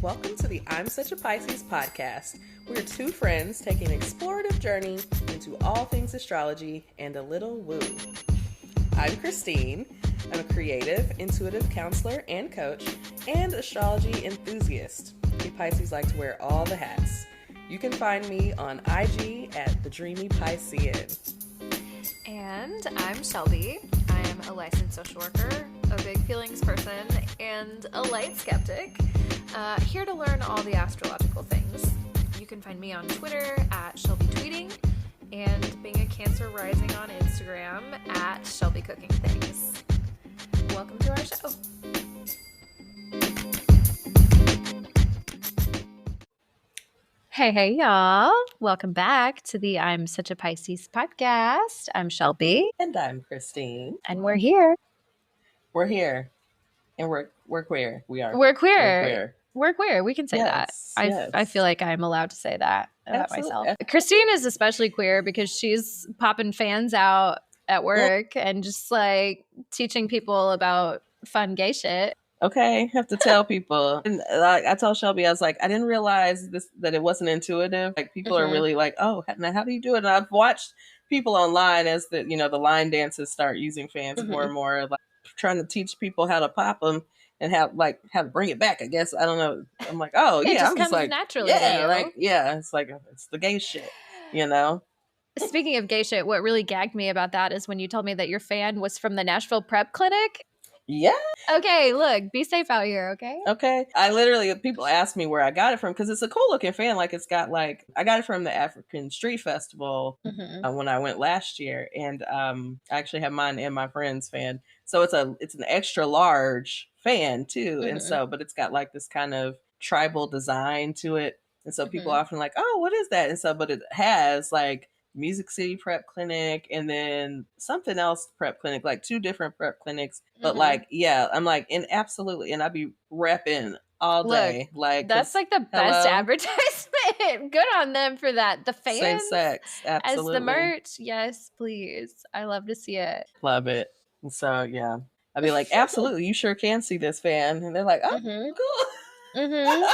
Welcome to the I'm Such a Pisces podcast. We're two friends taking an explorative journey into all things astrology and a little woo. I'm Christine. I'm a creative, intuitive counselor and coach, and astrology enthusiast. We Pisces like to wear all the hats. You can find me on IG at The Dreamy Piscean. And I'm Shelby. I am a licensed social worker, a big feelings person, and a light skeptic. Here to learn all the astrological things. You can find me on Twitter at Shelby Tweeting, and being a Cancer rising on Instagram at Shelby Cooking Things. Welcome to our show. Hey, y'all. Welcome back to the I'm Such a Pisces podcast. I'm Shelby. And I'm Christine. And we're here. We're here. And we're queer. We are. We're queer. We're queer. We can say that. Yes. I feel like I'm allowed to say that about Absolutely. myself. Christine is especially queer because she's popping fans out at work and just like teaching people about fun gay shit. Okay, have to tell people. And I told Shelby, I was like, I didn't realize that it wasn't intuitive. Like people are really like, oh, now how do you do it? And I've watched people online as the line dances start using fans more and more, like trying to teach people how to pop them and how to bring it back. I guess I don't know. I'm like, oh It yeah, just I'm comes just like naturally. it's like it's the gay shit, Speaking of gay shit, what really gagged me about that is when you told me that your fan was from the Nashville Prep Clinic. Yeah. Okay, look, be safe out here, okay? Okay. People ask me where I got it from because it's a cool looking fan. Like it's got I got it from the African Street Festival when I went last year, and I actually have mine and my friend's fan. So it's an extra large fan too, and so but it's got like this kind of tribal design to it, and so people often like, oh, what is that? And so but it has like Music City Prep Clinic and then something else prep clinic, like two different prep clinics. But I'm like, and absolutely, and I'd be repping all day. Like that's like the best advertisement. Good on them for that. The fans, same sex, absolutely. As the merch, yes, please. I love to see it. Love it. And so yeah, I'd be like, absolutely, you sure can see this fan, and they're like, oh, cool,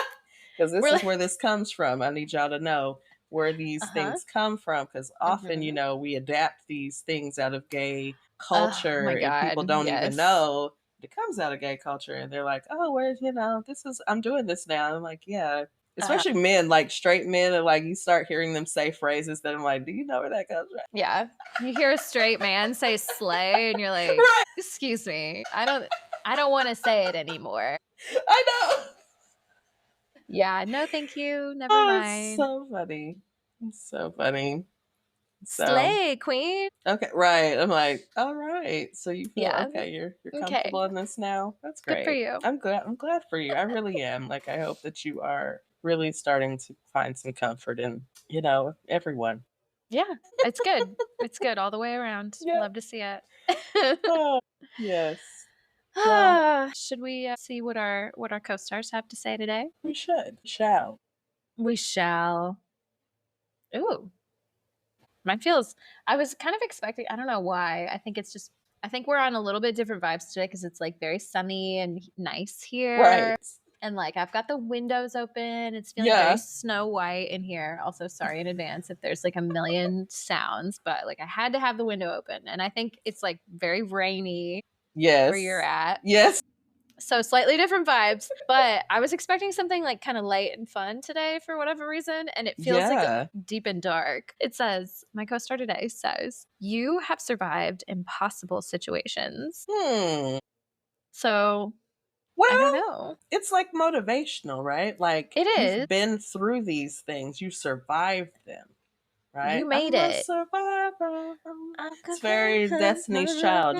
because this is where this comes from. I need y'all to know where these things come from, because often we adapt these things out of gay culture, and people don't even know it comes out of gay culture, and they're like, oh, where's I'm doing this now. I'm like, yeah, especially men, like straight men, and like you start hearing them say phrases that I'm like, do you know where that comes from? Yeah, you hear a straight man say slay and you're like, excuse me, I don't want to say it anymore. I know. Yeah, no, thank you. Never mind. So funny. So funny. Slay, queen. Okay, right. I'm like, all right. So you feel okay. You're comfortable in this now. That's great. Good for you. I'm glad for you. I really am. Like, I hope that you are really starting to find some comfort in, everyone. Yeah, it's good. It's good all the way around. Yeah. Love to see it. Oh, yes. Should we see what our co-stars have to say today? We should. We shall. Ooh. Mine feels, I was kind of expecting, I don't know why. I think we're on a little bit different vibes today because it's like very sunny and nice here. Right. And like I've got the windows open. It's feeling very Snow White in here. Also, sorry in advance if there's like a million sounds, but like I had to have the window open. And I think it's like very rainy. Yes. Where you're at. Yes. So slightly different vibes, but I was expecting something like kind of light and fun today for whatever reason, and it feels like deep and dark. It says, my co-star today says, you have survived impossible situations. So, I don't know. It's like motivational, right? Like it is. You've been through these things. You survived them. Right? You made it. It's very Destiny's Child,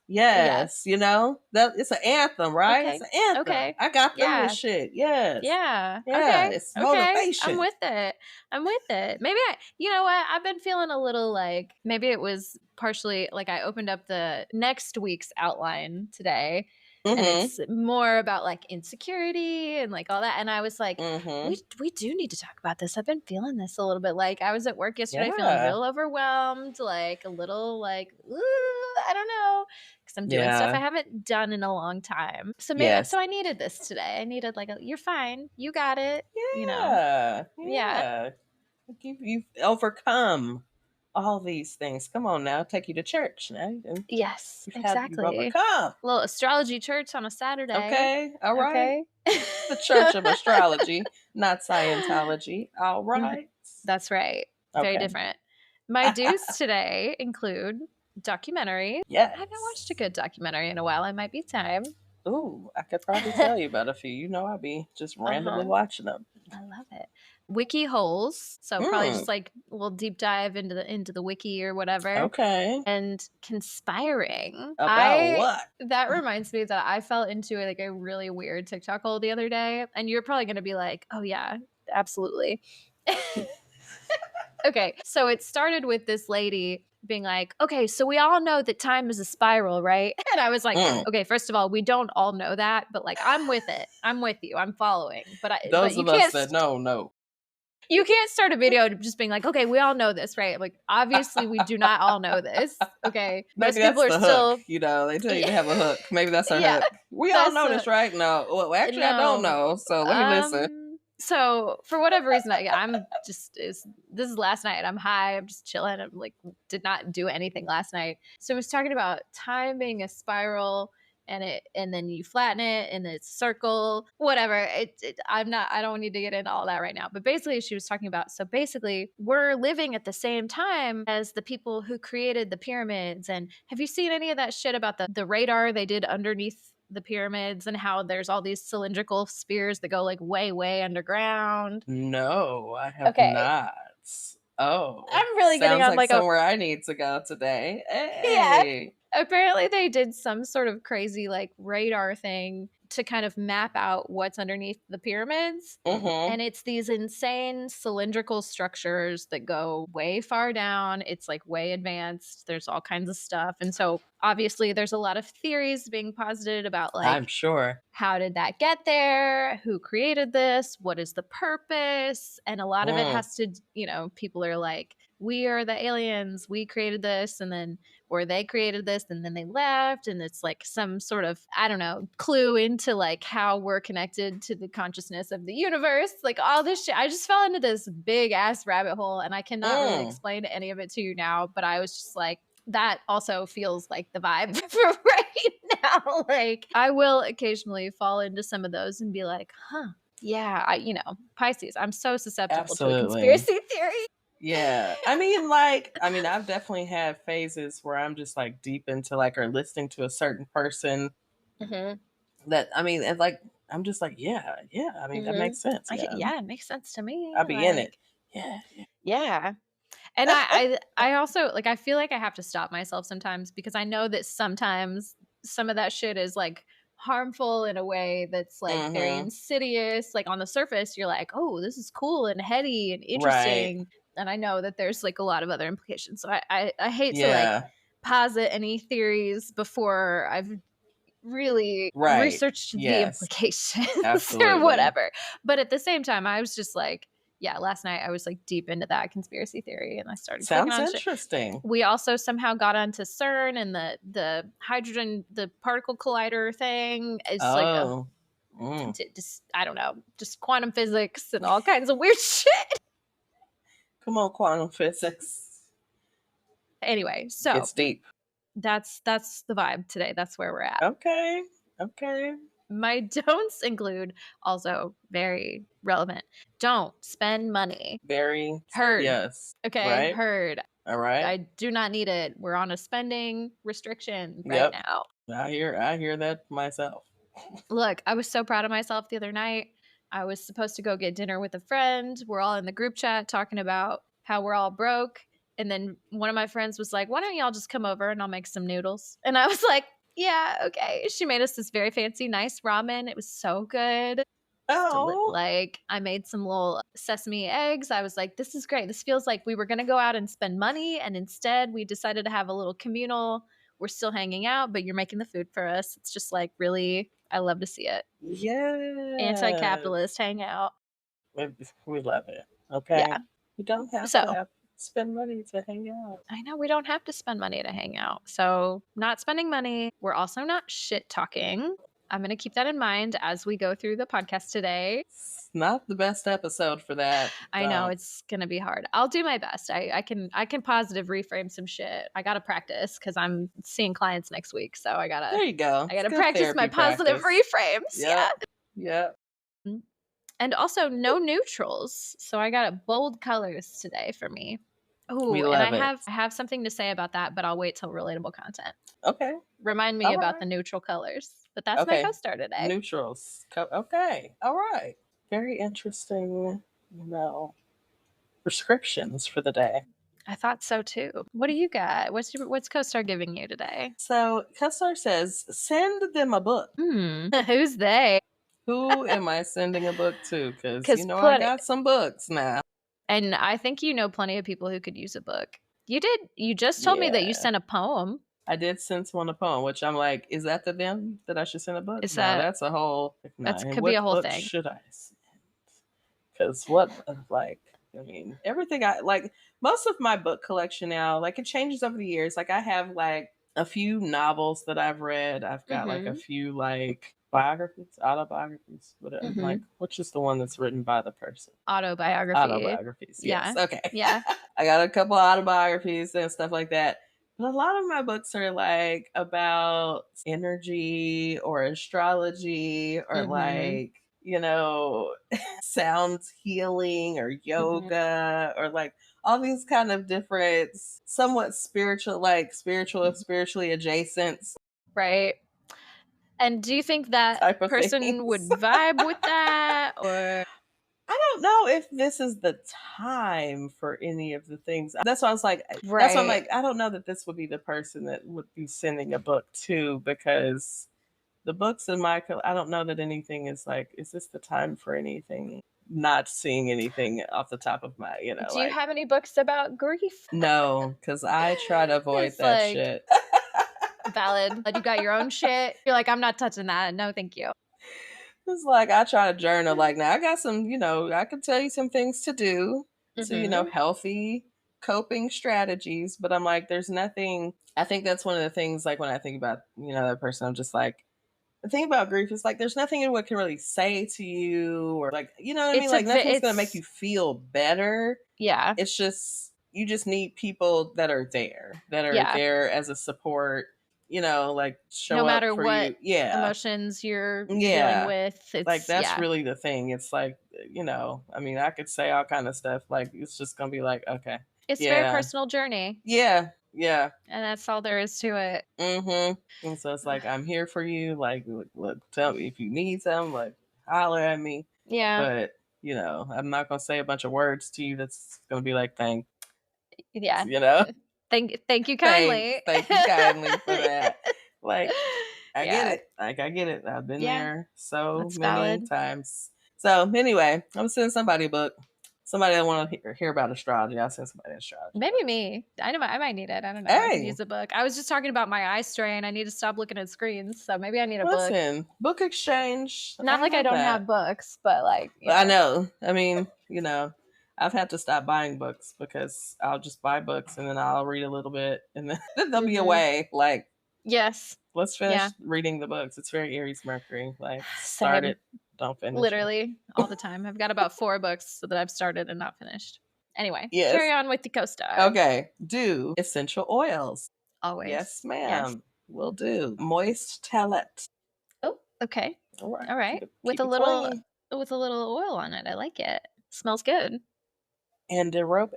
Yes, that it's an anthem, right? Okay. It's an anthem. Okay. I got through this shit. Yes. Yeah. Yeah. Okay. It's motivation. I'm with it. Maybe you know what? I've been feeling a little like maybe it was partially like I opened up the next week's outline today. And it's more about like insecurity and like all that. And I was like, we do need to talk about this. I've been feeling this a little bit. Like I was at work yesterday feeling real overwhelmed, like a little like, I don't know. because I'm doing stuff I haven't done in a long time. So maybe so I needed this today. I needed like you're fine, you got it. Yeah. You've overcome all these things. Come on now, take you to church now. Yes, You've overcome. A little astrology church on a Saturday. Okay, all right. The Church of Astrology, not Scientology. All right. That's right. Very different. My dues today include documentary. Yes. I haven't watched a good documentary in a while. It might be time. Ooh, I could probably tell you about a few. You know, I'll be just randomly watching them. I love it. Wiki holes. So probably just like a little deep dive into the wiki or whatever. Okay. And conspiring. About what? That reminds me that I fell into like a really weird TikTok hole the other day. And you're probably going to be like, oh yeah, absolutely. Okay. So it started with this lady being like, okay, so we all know that time is a spiral, right? And I was like, okay, first of all, we don't all know that, but like, I'm with it. I'm with you. I'm following. But those of us that no. You can't start a video just being like, okay, we all know this, right? Like, obviously, we do not all know this. Okay. Maybe most people are still, hook. You know, they tell you to have a hook. Maybe that's our hook. We all know this, right? No. Well, actually, I don't know. So let me listen. So for whatever reason, I'm just, this is last night. I'm high. I'm just chilling. I'm like, did not do anything last night. So it was talking about time being a spiral and then you flatten it and it's a circle, whatever. I don't need to get into all that right now. But basically she was talking about, so basically we're living at the same time as the people who created the pyramids. And have you seen any of that shit about the radar they did underneath the pyramids and how there's all these cylindrical spheres that go like way, way underground? No, I have not. Oh, I'm really getting on like somewhere I need to go today. Hey. Yeah. Apparently they did some sort of crazy like radar thing to kind of map out what's underneath the pyramids. And it's these insane cylindrical structures that go way far down. It's like way advanced. There's all kinds of stuff. And so obviously there's a lot of theories being posited about like, I'm sure, how did that get there? Who created this? What is the purpose? And a lot of it has to, people are like, we are the aliens. We created this. And then, or they created this and then they left. And it's like some sort of, I don't know, clue into like how we're connected to the consciousness of the universe. Like all this shit. I just fell into this big ass rabbit hole and I cannot really explain any of it to you now. But I was just like, that also feels like the vibe for right now. Like I will occasionally fall into some of those and be like, yeah, Pisces. I'm so susceptible to a conspiracy theory. Yeah. I mean, I've definitely had phases where I'm just like deep into like, or listening to a certain person that, and like, I'm just like, yeah. I mean, that makes sense. Yeah, it makes sense to me. I'll be in it. Yeah. And I also like, I feel like I have to stop myself sometimes because I know that sometimes some of that shit is like harmful in a way that's like very insidious. Like on the surface, you're like, oh, this is cool and heady and interesting. Right. And I know that there's like a lot of other implications. So I hate to like posit any theories before I've really researched the implications or whatever. But at the same time, I was just like, yeah, last night I was like deep into that conspiracy theory and I started Sounds interesting. Shit. We also somehow got onto CERN and the hydrogen, the particle collider thing. It's just, I don't know, just quantum physics and all kinds of weird shit. Come on, quantum physics. Anyway, so it's deep. That's the vibe today. That's where we're at. Okay. My don'ts include also very relevant. Don't spend money. Very heard. Yes. Okay. Right? Heard. All right. I do not need it. We're on a spending restriction right now. I hear that myself. Look, I was so proud of myself the other night. I was supposed to go get dinner with a friend. We're all in the group chat talking about how we're all broke. And then one of my friends was like, why don't y'all just come over and I'll make some noodles? And I was like, yeah, okay. She made us this very fancy, nice ramen. It was so good. Oh. Like I made some little sesame eggs. I was like, this is great. This feels like we were going to go out and spend money. And instead we decided to have a little communal. We're still hanging out, but you're making the food for us. It's just like really, I love to see it. Yeah. Anti-capitalist hangout. We love it. Okay. Yeah. You don't have to have spend money to hang out. I know we don't have to spend money to hang out. So, not spending money. We're also not shit talking. I'm going to keep that in mind as we go through the podcast today. It's not the best episode for that. I know it's going to be hard. I'll do my best. I can positive reframe some shit. I got to practice cuz I'm seeing clients next week, so I got to There you go. I got to practice my positive reframes. Yep. Yeah. And also no neutrals. So I got bold colors today for me. Oh, and I have something to say about that, but I'll wait till relatable content. Okay. Remind me about the neutral colors. But that's my co-star today. Neutrals. Okay. All right. Very interesting, prescriptions for the day. I thought so too. What do you got? What's co-star giving you today? So co-star says, send them a book. Who's they? Who am I sending a book to? Because I got some books now. And I think you know plenty of people who could use a book. You did. You just told me that you sent a poem. I did send someone a poem, which I'm like, is that to them that I should send a book? That's a whole... That could be a whole thing. Should I send? Because everything most of my book collection now, it changes over the years. I have a few novels that I've read. I've got a few biographies, autobiographies, whatever. Which is the one that's written by the person? Autobiographies. Yes. Yeah. Okay. Yeah. I got a couple of autobiographies and stuff like that. But a lot of my books are about energy or astrology or sound healing or yoga or all these kind of different, somewhat spiritual, spiritually adjacent. Right. And do you think that person would vibe with that, or? I don't know if this is the time for any of the things. That's why I was like, that's why I'm like, I don't know that this would be the person that would be sending a book to, because the books in my, I don't know that anything is is this the time for anything? Not seeing anything off the top of my, Do you have any books about grief? No, because I try to avoid that shit. Valid. You got your own shit. You're like, I'm not touching that. No, thank you. It's I try to journal. Now I got some, I can tell you some things to do to, healthy coping strategies. But I'm there's nothing. I think that's one of the things, when I think about, that person, I'm just the thing about grief is there's nothing anyone can really say to you or you know what I mean? Nothing's going to make you feel better. Yeah. It's just, you just need people that are there as a support. Show no up matter for what you. Emotions you're dealing with. It's, that's really the thing. It's I could say all kind of stuff. It's just gonna be okay. It's a very personal journey. Yeah. Yeah. And that's all there is to it. And so it's I'm here for you. Look, tell me if you need something. Holler at me. Yeah. But I'm not gonna say a bunch of words to you that's gonna be thank. Yeah. Thank you kindly. Thank you kindly for that. I get it. I get it. I've been there so many times. So anyway, I'm sending somebody a book. Somebody that want to hear about astrology. I'll send somebody astrology. Maybe me. I might need it. I don't know. I could use a book. I was just talking about my eye strain. I need to stop looking at screens. So maybe I need a book. Book exchange. Not I don't have books, but I know. I've had to stop buying books because I'll just buy books and then I'll read a little bit and then they'll be away. Yes. Let's finish reading the books. It's very Aries Mercury. Start it, don't finish. Literally all the time. I've got about 4 books that I've started and not finished. Anyway, carry on with the co-star. Okay. Do essential oils. Always. Yes, ma'am. Yes. Will do. Moist towelette. Oh, okay. All right. With a little oil on it. I like it. Smells good. And aerobics.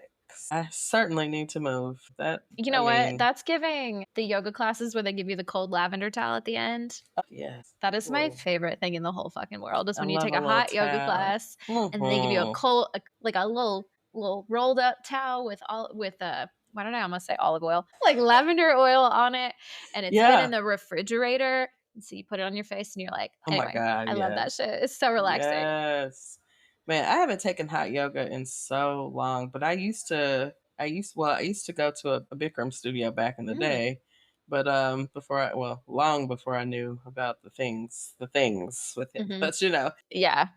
I certainly need to move. What? That's giving the yoga classes where they give you the cold lavender towel at the end. Yes. That is my favorite thing in the whole fucking world is when you take a hot yoga class and they give you a cold, a little rolled up towel with why did I almost say olive oil? Lavender oil on it, and it's been in the refrigerator. And so you put it on your face and you're like, anyway, oh my God, I love that shit. It's so relaxing. Yes. Man, I haven't taken hot yoga in so long, but I used to go to a Bikram studio back in the day, but long before I knew about the things with it. But yeah,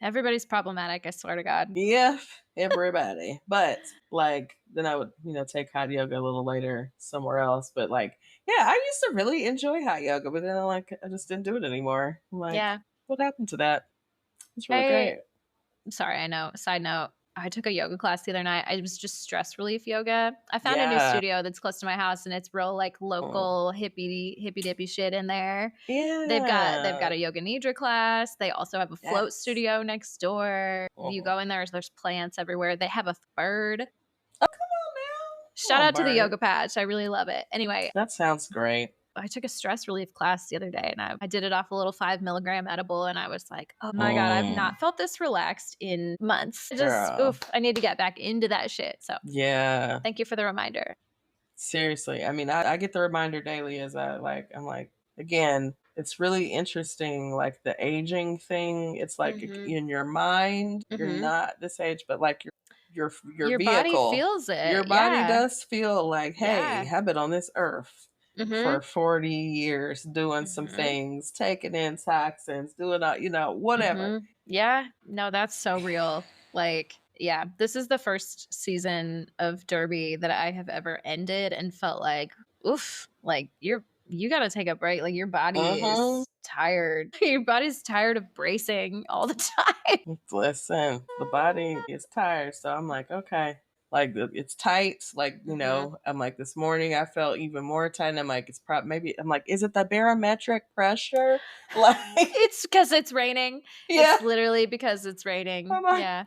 Everybody's problematic, I swear to God. Yeah, everybody. But like then I would, take hot yoga a little later somewhere else. But like, yeah, I used to really enjoy hot yoga, but then I just didn't do it anymore. I'm like, Yeah. what happened to that? It's really I great. Sorry, I know. Side note, I took a yoga class the other night. It was just stress relief yoga. I found a new Yeah. studio that's close to my house and it's real like Mm. local hippy dippy shit in there. They've got Yeah. a yoga nidra class. They also have a float Yes. studio next door. You Mhm. go in there's plants everywhere. They have a bird. Oh, come on now. Come Shout on, out to the Bird. yoga patch. I really love it. Anyway, That sounds great. I took a stress relief class the other day and I did it off a little 5 milligram edible and I was like, oh my God, I've Mm, not felt this relaxed in months. girl. I need to get back into that shit. So Yeah. thank you for the reminder. Seriously. I mean, I get the reminder daily as I'm like, again, it's really interesting, like the aging thing. It's like Mm-hmm. in your mind, you're Mm-hmm. not this age, but like your Your body vehicle, feels your it. body Yeah. does feel like, hey, Yeah. I've been on this earth Mm-hmm. for 40 years doing some Mm-hmm. things, taking in toxins, doing whatever. Mm-hmm. Yeah. No, that's so real. Like, yeah, this is the first season of Derby that I have ever ended and felt like, oof, like you got to take a break. Like your body Mm-hmm. is tired. Your body's tired of bracing all the time. Listen, the body is tired, so I'm like, okay. Like it's tight. Like, Mm-hmm. I'm like this morning I felt even more tight. And I'm like, it's probably maybe I'm like, is it the barometric pressure? Like, It's because it's raining. yeah. It's literally because it's I'm raining. like, Yeah.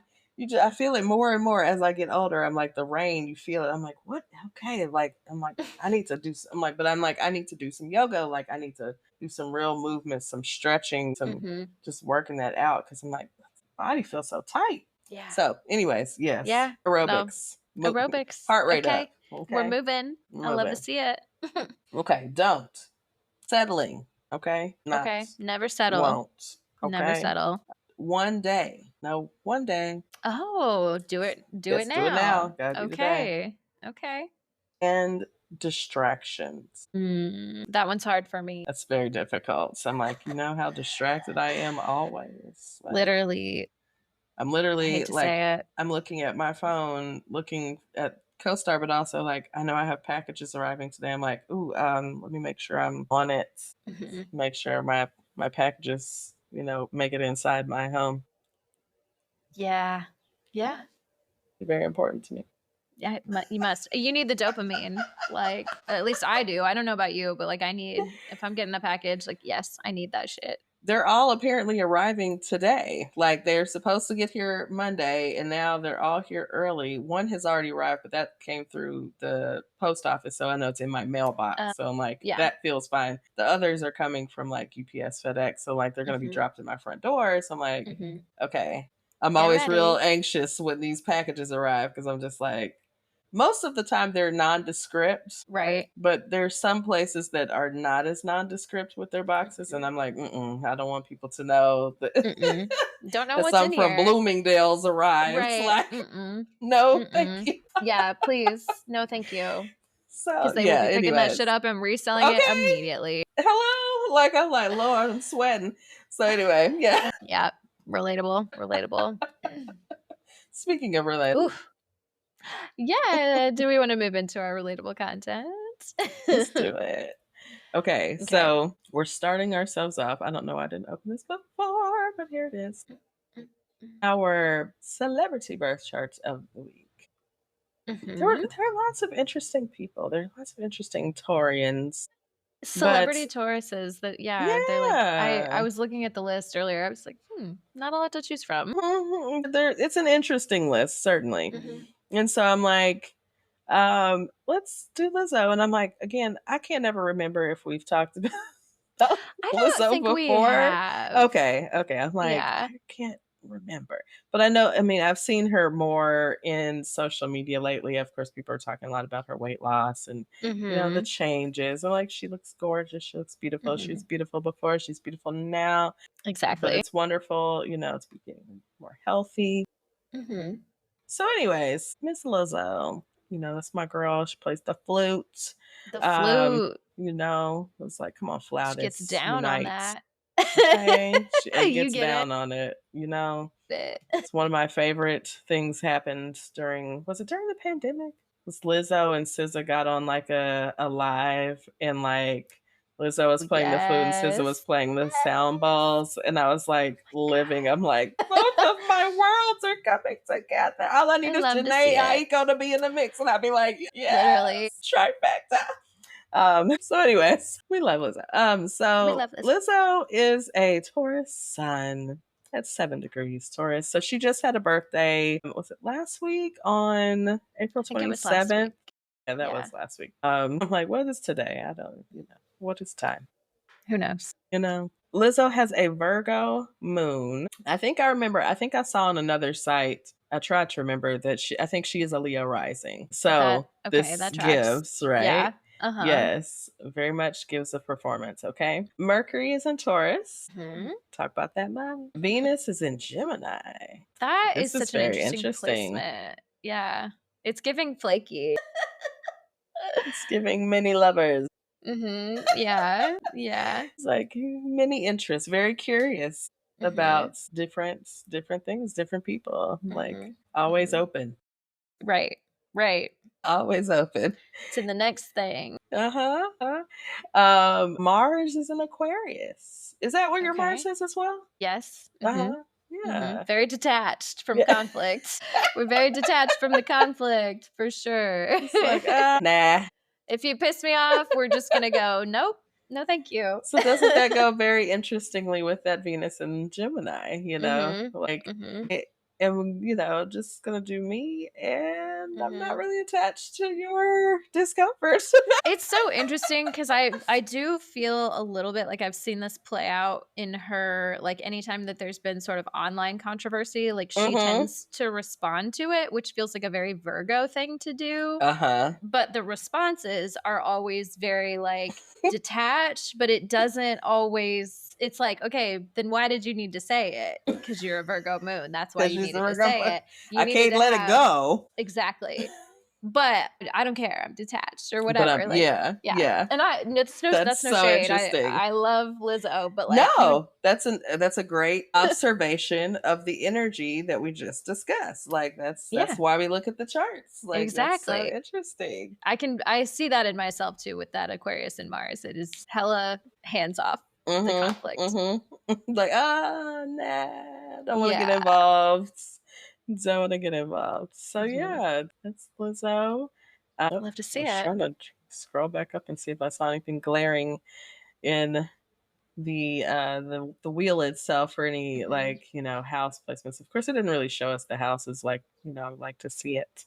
I feel it more and more as I get older. I'm like the rain, you feel it. I'm like, what? Okay. Like, I'm like, I need to do I'm like, I need to do some yoga. Like I need to do some real movements, some stretching, some Mm-hmm. just working that out. Cause I'm like, body feels so tight. Yeah. So, anyways, yes, Yeah. No. aerobics, Aerobics. heart rate up. Okay. We're Okay, moving. I love to moving. see it. Okay, don't settling. Okay, not Okay. Never settle. won't. Never Okay, settle. one day. No, one day. Oh, do it. Do it Just do it now. now. Gotta be the day. Okay. Okay. And distractions. That one's hard for me. That's very difficult. So I'm like, you know how distracted I am always. Like, Literally, I'm I literally hate to like, say it. I'm looking at my phone, looking at CoStar, but also like, I know I have packages arriving today. I'm like, ooh, let me make sure I'm on it. Mhm. Make sure my packages, make it inside my home. Yeah. Yeah. Very important to me. Yeah, you must. You need the dopamine. Like, at least I do. I don't know about you, but like, if I'm getting a package, like, yes, I need that shit. They're all apparently arriving today. Like they're supposed to get here Monday, and now they're all here early. One has already arrived, but that came through the post office, so I know it's in my mailbox. So I'm like, Yeah. that feels fine. The others are coming from like UPS, FedEx, so like they're gonna be dropped at my front door. So I'm like, okay. I'm Get always ready. real anxious when these packages arrive because I'm just like, most of the time they're nondescript, Right. but there's some places that are not as nondescript with their boxes, and I'm like, I don't want people to know that, Don't know that what's some in from here. Bloomingdale's arrived. Right. Like, no, thank you. Yeah, please. No, thank you. So Because they will be picking that shit up and reselling it immediately. Hello, like I'm like, Lord, I'm sweating. So anyway, yeah. Yeah, relatable. Speaking of relatable, Oof. Yeah. Do we want to move into our relatable content? let's do it. Okay, so we're starting ourselves off. I don't know, I didn't open this before, but here it is. Our celebrity birth charts of the week. There are lots of interesting people. There are lots of interesting Taurians. Celebrity Tauruses that they're like I was looking at the list earlier. I was like, not a lot to choose from. It's an interesting list, certainly. And so I'm like, let's do Lizzo. And I'm like, again, I can't never remember if we've talked about I don't Lizzo think before. we have. Okay. I'm like, I can't remember. But I've seen her more in social media lately. Of course, people are talking a lot about her weight loss and the changes. I'm like, she looks gorgeous. She looks beautiful. She was beautiful before. She's beautiful now. Exactly. But it's wonderful, to be getting more healthy. So, anyways, Miss Lizzo, that's my girl. She plays the flute. The flute. It's like, come on, flautist. She gets down on that. Okay, it You gets get down on it. it. It's one of my favorite things happened was it during the pandemic? Was Lizzo and SZA got on like a live, and like Lizzo was playing the flute and SZA was Yes. playing the sound balls, and I was like living. I'm like, both of my worlds are coming together. All I need is love to see Janae it. Aiko to be in the mix, and I'd be like, Literally. yes, trifecta. So anyways, we love Lizzo. We So love this. Lizzo is a Taurus sun at 7 degrees Taurus. So she just had a birthday. Was it last week on April 27th? Yeah, that was last week. I'm like, what is today? I don't, what is time? Who knows? Lizzo has a Virgo moon. I think I saw on another site, I tried to remember that I think she is a Leo rising. So this that tracks. gives, right? Yeah. Yes, very much gives a performance, okay? Mercury is in Taurus. Talk about that, Mom. Venus is in Gemini. That This is is such an very interesting placement. Yeah. It's giving flaky. It's giving many lovers. Yeah. Yeah. It's like many interests, very curious about different things, different people. Like always open. Right. Always open. To the next thing. Mars is in Aquarius. Is that where your Mars is as well? Yes. Yeah. Very detached from conflict. We're very detached from the conflict, for sure. It's like, nah. If you piss me off, we're just going to go, nope. No, thank you. So doesn't that go very interestingly with that Venus and Gemini, Like, I'm, just going to do me, and I'm not really attached to your discomfort. It's so interesting because I do feel a little bit like I've seen this play out in her, like anytime that there's been sort of online controversy, like she tends to respond to it, which feels like a very Virgo thing to do. But the responses are always very like detached, but it doesn't always, it's like, okay, then why did you need to say it? Because you're a Virgo moon. That's why you needed to say it. I can't let it go. Exactly. But I don't care. I'm detached or whatever. Yeah. And that's no so shade. interesting. I love Lizzo, but like that's a great observation of the energy that we just discussed. Like that's why we look at the charts. Like exactly. That's so interesting. I see that in myself too with that Aquarius and Mars. It is hella hands off the conflict. Like nah, don't want to get involved. Don't want to get involved. So yeah, that's Lizzo. I'd love to see it. I'm trying to scroll back up and see if I saw anything glaring in the wheel itself or any like house placements. Of course, it didn't really show us the houses. Like I'd like to see it.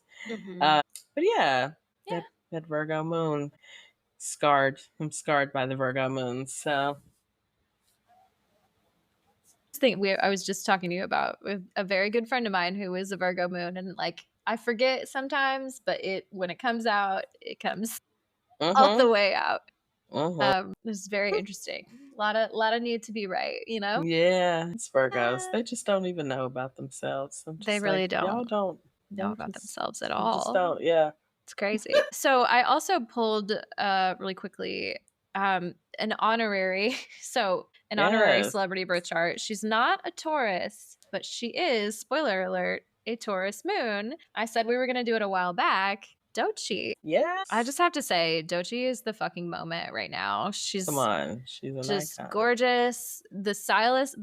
But yeah, that Virgo moon scarred. I'm scarred by the Virgo moon. So. I was just talking to you about with a very good friend of mine who is a Virgo moon, and like I forget sometimes, but when it comes out, it comes all the way out. This is very interesting. A lot of need to be right, Yeah, it's Virgos. They just don't even know about themselves. They really don't. Y'all don't know about themselves at all. Just don't. Yeah, it's crazy. So I also pulled really quickly an honorary. So an honorary celebrity birth chart. She's not a Taurus, but she is, spoiler alert, a Taurus moon. I said we were going to do it a while back. Doechii. Yes. I just have to say, Doechii is the fucking moment right now. She's an just icon. Gorgeous. The stylists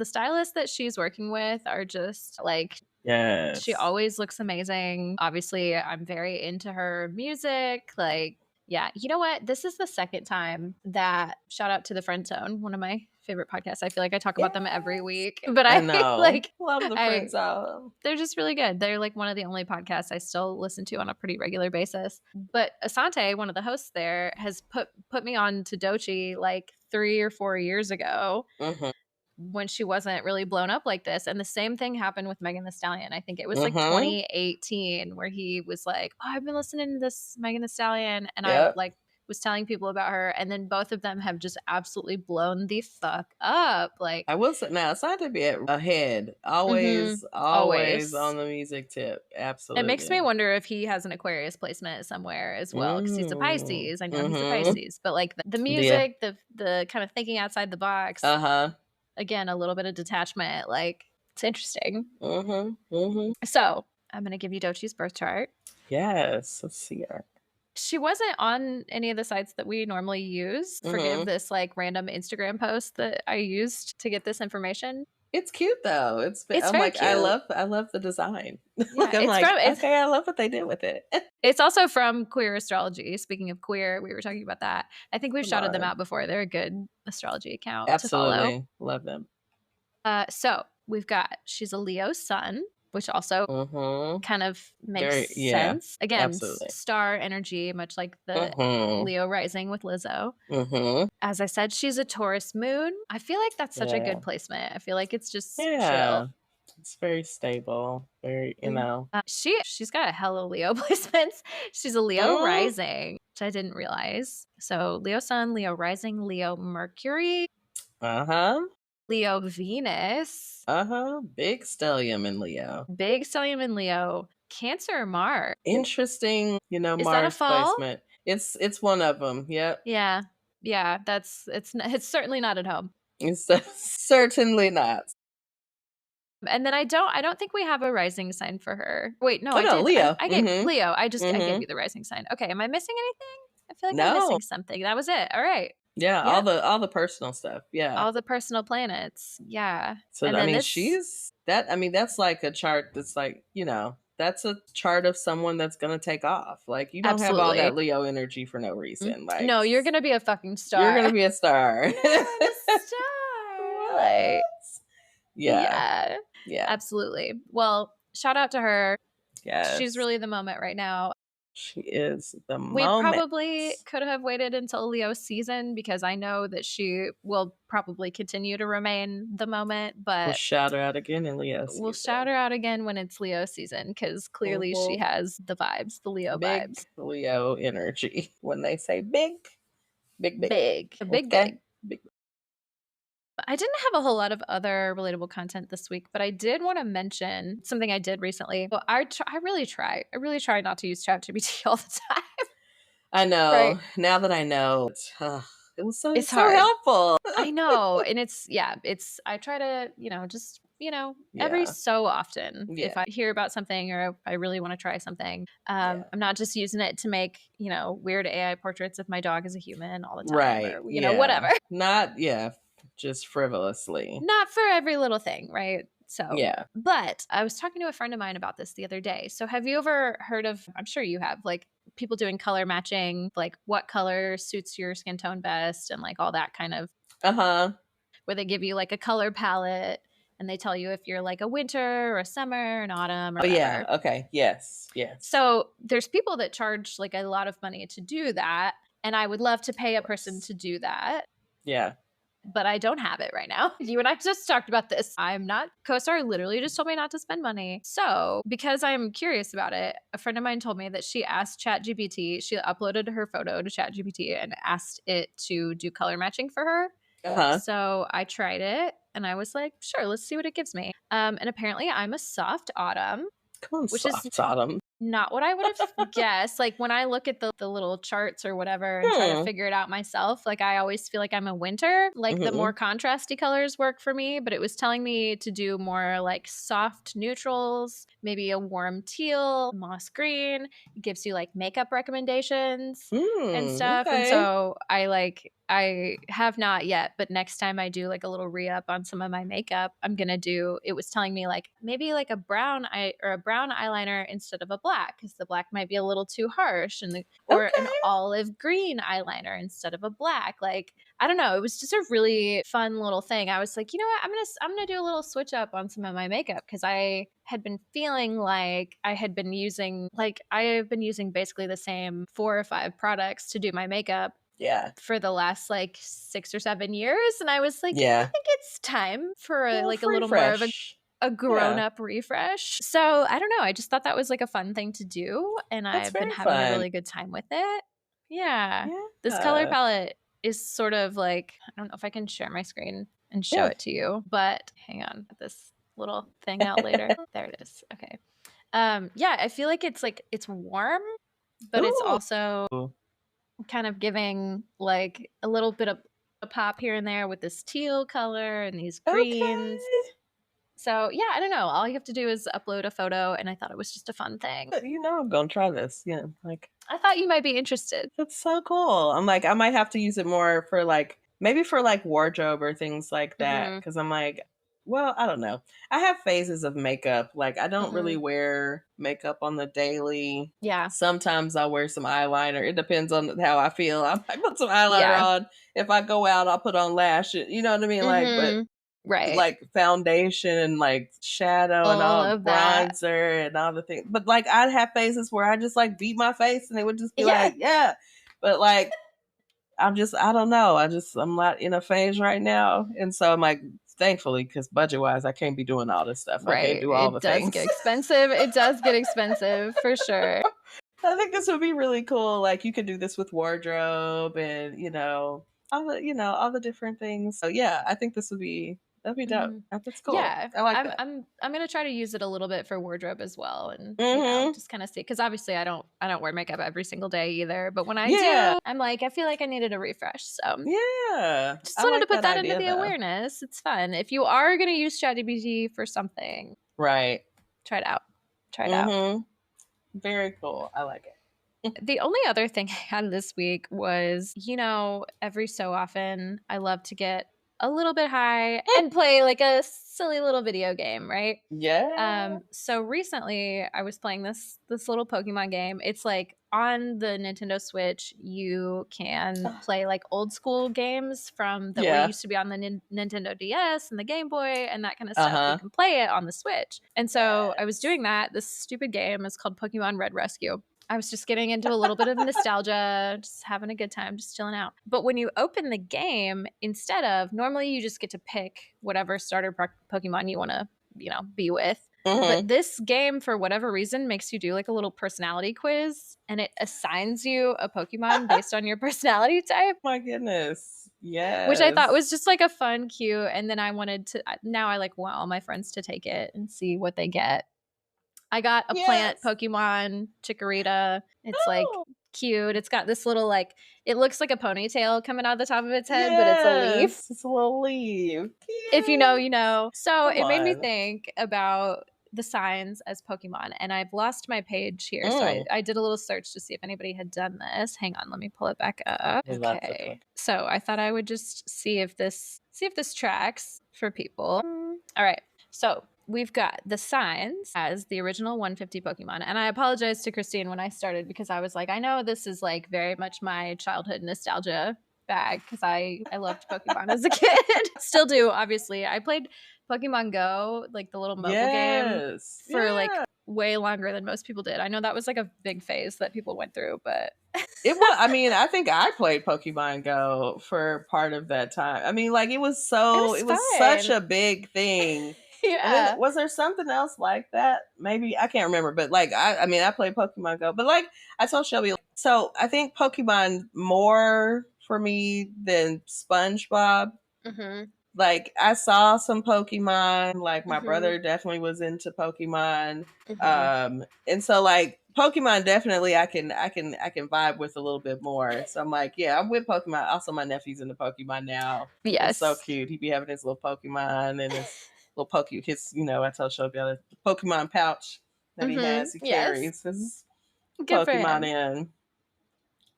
that she's working with are just like, yes. She always looks amazing. Obviously, I'm very into her music. Like, yeah, you know what? This is the second time that shout out to the Friend Zone, one of my favorite podcasts. I feel like I talk about them every week, but I know. Love the Friend Zone. They're just really good. They're like one of the only podcasts I still listen to on a pretty regular basis. But Asante, one of the hosts there, has put me on to Doechii like 3 or 4 years ago. When she wasn't really blown up like this. And the same thing happened with Megan Thee Stallion. I think it was like 2018 where he was like, oh, I've been listening to this Megan Thee Stallion. And I like was telling people about her. And then both of them have just absolutely blown the fuck up. Like I will say now, it's not to be ahead. Always on the music tip. Absolutely. It makes me wonder if he has an Aquarius placement somewhere as well. Because he's a Pisces. I know he's a Pisces. But like the music, the kind of thinking outside the box. again, a little bit of detachment. Like, it's interesting. Mm-hmm. Mm-hmm. So I'm going to give you Doechii's birth chart. Yes. Let's see her. She wasn't on any of the sites that we normally use. Forgive this like random Instagram post that I used to get this information. It's cute though. It's I'm very like, cute. I love the design. Yeah, Like, I'm like, okay, I love what they did with it. It's also from Queer Astrology. Speaking of queer, we were talking about that. I think we've shouted them out before. They're a good astrology account to follow. Absolutely. Love them. So we've got, she's a Leo sun, which also kind of makes sense. Again, absolutely. Star energy, much like the Leo rising with Lizzo. As I said, she's a Taurus moon. I feel like that's such a good placement. I feel like it's just chill. It's very stable. Very, you know. She's got a hella Leo placements. She's a Leo rising, which I didn't realize. So Leo sun, Leo rising, Leo Mercury. Leo Venus. Big stellium in Leo. Big stellium in Leo. Cancer Mars. Interesting, you know, Is Mars that a fall? placement. It's one of them. Yep. Yeah. Yeah, it's certainly not at home. It's certainly not. And then I don't think we have a rising sign for her. Wait, no, I did. Leo. I gave Leo. I gave you the rising sign. Okay, am I missing anything? I feel like I'm missing something. That was it. All right. Yeah, all the personal stuff. Yeah. All the personal planets. Yeah. So and I mean, that's like a chart that's like, you know, that's a chart of someone that's gonna take off. Like, you don't have all that Leo energy for no reason. Like, no, you're gonna be a fucking star. You're gonna be a star. Star. Like, yeah. Absolutely. Well, shout out to her. Yes. She's really the moment right now. She is the moment. We probably could have waited until Leo season, because I know that she will probably continue to remain the moment, but we'll shout her out again in Leo season. We'll shout her out again when it's Leo season, because clearly she has the vibes, the Leo vibes. Leo energy. When they say big. I didn't have a whole lot of other relatable content this week, but I did want to mention something I did recently. Well, I really try not to use ChatGPT all the time. I know. Right? Now that I know, it was so hard. Helpful. I know. And I try to, just, every so often, if I hear about something or if I really want to try something, I'm not just using it to make, weird AI portraits of my dog as a human all the time. Right. Or, whatever. Not, just frivolously. Not for every little thing, right? So, but I was talking to a friend of mine about this the other day. So have you ever heard of, I'm sure you have, like, people doing color matching, like what color suits your skin tone best and like all that kind of, where they give you like a color palette and they tell you if you're like a winter or a summer or an autumn or whatever. Yeah. Okay. Yes. So there's people that charge like a lot of money to do that. And I would love to pay a person to do that. Yeah. But I don't have it right now. You and I just talked about this. I'm not, CoStar literally just told me not to spend money. So because I'm curious about it, a friend of mine told me that she asked ChatGPT, she uploaded her photo to ChatGPT and asked it to do color matching for her. So I tried it and I was like, sure, let's see what it gives me. And apparently I'm a soft autumn. Come on, which is autumn. Not what I would have guessed. Like when I look at the little charts or whatever and try to figure it out myself, like I always feel like I'm a winter. Like the more contrasty colors work for me, but it was telling me to do more like soft neutrals, maybe a warm teal, moss green. It gives you like makeup recommendations and stuff. And so I have not yet, but next time I do like a little re-up on some of my makeup, I'm going to do, it was telling me like maybe like a brown eyeliner instead of a black, because the black might be a little too harsh, or an olive green eyeliner instead of a black. Like, I don't know. It was just a really fun little thing. I was like, you know what? I'm going to do a little switch up on some of my makeup, because I had been feeling like I have been using basically the same 4 or 5 products to do my makeup. For the last like 6 or 7 years. And I was like, I think it's time for a little more of a grown-up refresh. So I don't know. I just thought that was like a fun thing to do. And I've been having a really good time with it. Yeah. This color palette is sort of like, I don't know if I can share my screen and show it to you, but hang on, get this little thing out later. There it is. Okay. I feel like it's warm, but it's also kind of giving like a little bit of a pop here and there with this teal color and these Okay. greens. So yeah, I don't know. All you have to do is upload a photo, and I thought it was just a fun thing. You know, I'm gonna try this. Yeah, like I thought you might be interested. that's so cool. I'm like, I might have to use it more for like maybe for like wardrobe or things like that. Cause I'm like, well, I don't know. I have phases of makeup. Like I don't really wear makeup on the daily. Yeah. Sometimes I'll wear some eyeliner. It depends on how I feel. I might put some eyeliner Yeah. on. If I go out, I'll put on lashes. You know what I mean? Like, but right. like foundation and like shadow and All all of that. bronzer and all the things. But like I'd have phases where I just like beat my face and it would just be like, yeah. But like I don't know. I'm not in a phase right now. And so I'm like, thankfully, because budget wise, I can't be doing all this stuff. I can't Right. do all the It does things. get expensive. It does get expensive for sure. I think this would be really cool. Like you could do this with wardrobe and, all the different things. So yeah, I think that'd be dope. That's cool. Yeah. I like that. I'm gonna try to use it a little bit for wardrobe as well, and just kind of see, because obviously I don't wear makeup every single day either. But when I do, I'm like, I feel like I needed a refresh. So yeah, just wanted to put that into the awareness. It's fun. If you are gonna use ChatGPT for something, right? Try it out. Try it out. Very cool. I like it. The only other thing I had this week was, every so often I love to get a little bit high and play like a silly little video game, right? Yeah. So recently I was playing this little Pokemon game. It's like on the Nintendo Switch, you can play like old school games from that were used to be on the Nintendo DS and the Game Boy and that kind of stuff. You can play it on the Switch. And so I was doing that. This stupid game is called Pokemon Red Rescue. I was just getting into a little bit of nostalgia, just having a good time, just chilling out. But when you open the game, normally you just get to pick whatever starter Pokemon you want to, be with. But this game, for whatever reason, makes you do like a little personality quiz, and it assigns you a Pokemon based on your personality type. My goodness. Yeah. Which I thought was just like a fun cue. And then I want all my friends to take it and see what they get. I got a plant Pokemon, Chikorita. It's like cute. It's got this little it looks like a ponytail coming out of the top of its head, but it's a leaf. It's a little leaf. Cute. If you know, you know. So it made me think about the signs as Pokemon, and I've lost my page here. So I did a little search to see if anybody had done this. Hang on, let me pull it back up. Okay. So I thought I would just see if this tracks for people. All right. So we've got the signs as the original 150 Pokemon. And I apologize to Christine when I started, because I was like, I know this is like very much my childhood nostalgia bag, because I loved Pokemon as a kid. Still do, obviously. I played Pokemon Go, like the little mobile game, for like way longer than most people did. I know that was like a big phase that people went through, but it was, I think I played Pokemon Go for part of that time. I mean, like it was such a big thing. Yeah. Was there something else like that? Maybe I can't remember, but like I played Pokemon Go, but like I told Shelby, so I think Pokemon more for me than SpongeBob. Like I saw some Pokemon, like my brother definitely was into Pokemon. And so like Pokemon definitely I can vibe with a little bit more. So I'm like, yeah, I'm with Pokemon. Also my nephew's into Pokemon now. Yes. It's so cute. He'd be having his little Pokemon and his little I told Shelby the Pokemon pouch that he has. He carries his Pokemon in.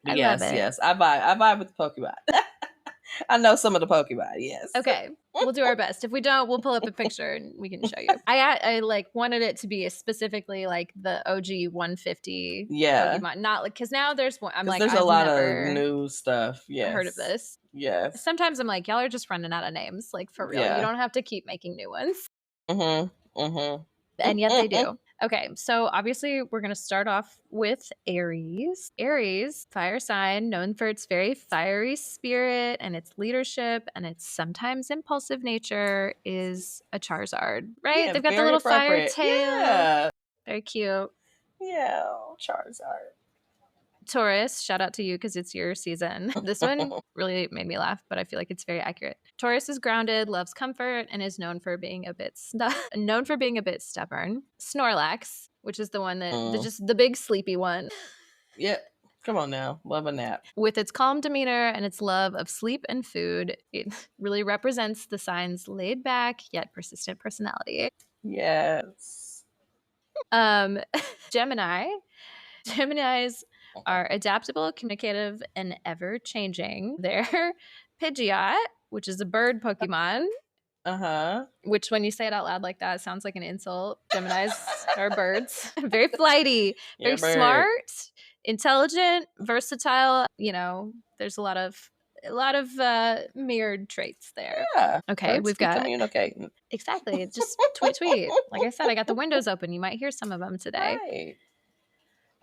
But yes, I vibe with the Pokemon. I know some of the Pokemon, yes. Okay, we'll do our best. If we don't, we'll pull up a picture and we can show you. I like wanted it to be specifically like the OG 150 Pokemon, not like, because now there's one. I'm like, there's a lot of new stuff. Yeah, heard of this. Yes. Sometimes I'm like, y'all are just running out of names. Like for real, you don't have to keep making new ones. And yet they do. Okay, so obviously we're going to start off with Aries. Aries, fire sign, known for its very fiery spirit and its leadership and its sometimes impulsive nature, is a Charizard, right? Yeah, they've got the little fire tail. Yeah. Very cute. Yeah, Charizard. Taurus, shout out to you because it's your season. This one really made me laugh, but I feel like it's very accurate. Taurus is grounded, loves comfort, and is known for being a bit stubborn. Snorlax, which is the one that just the big sleepy one. Yep. Come on now. Love a nap. With its calm demeanor and its love of sleep and food, it really represents the sign's laid back yet persistent personality. Yes. Gemini. Geminis are adaptable, communicative, and ever changing. They're Pidgeot, which is a bird Pokemon. Which, when you say it out loud like that, sounds like an insult. Geminis are birds. Very flighty, very smart, intelligent, versatile. You know, there's a lot of mirrored traits there. Yeah. Okay, we've got communicating. Exactly. Just tweet. Like I said, I got the windows open. You might hear some of them today. Right.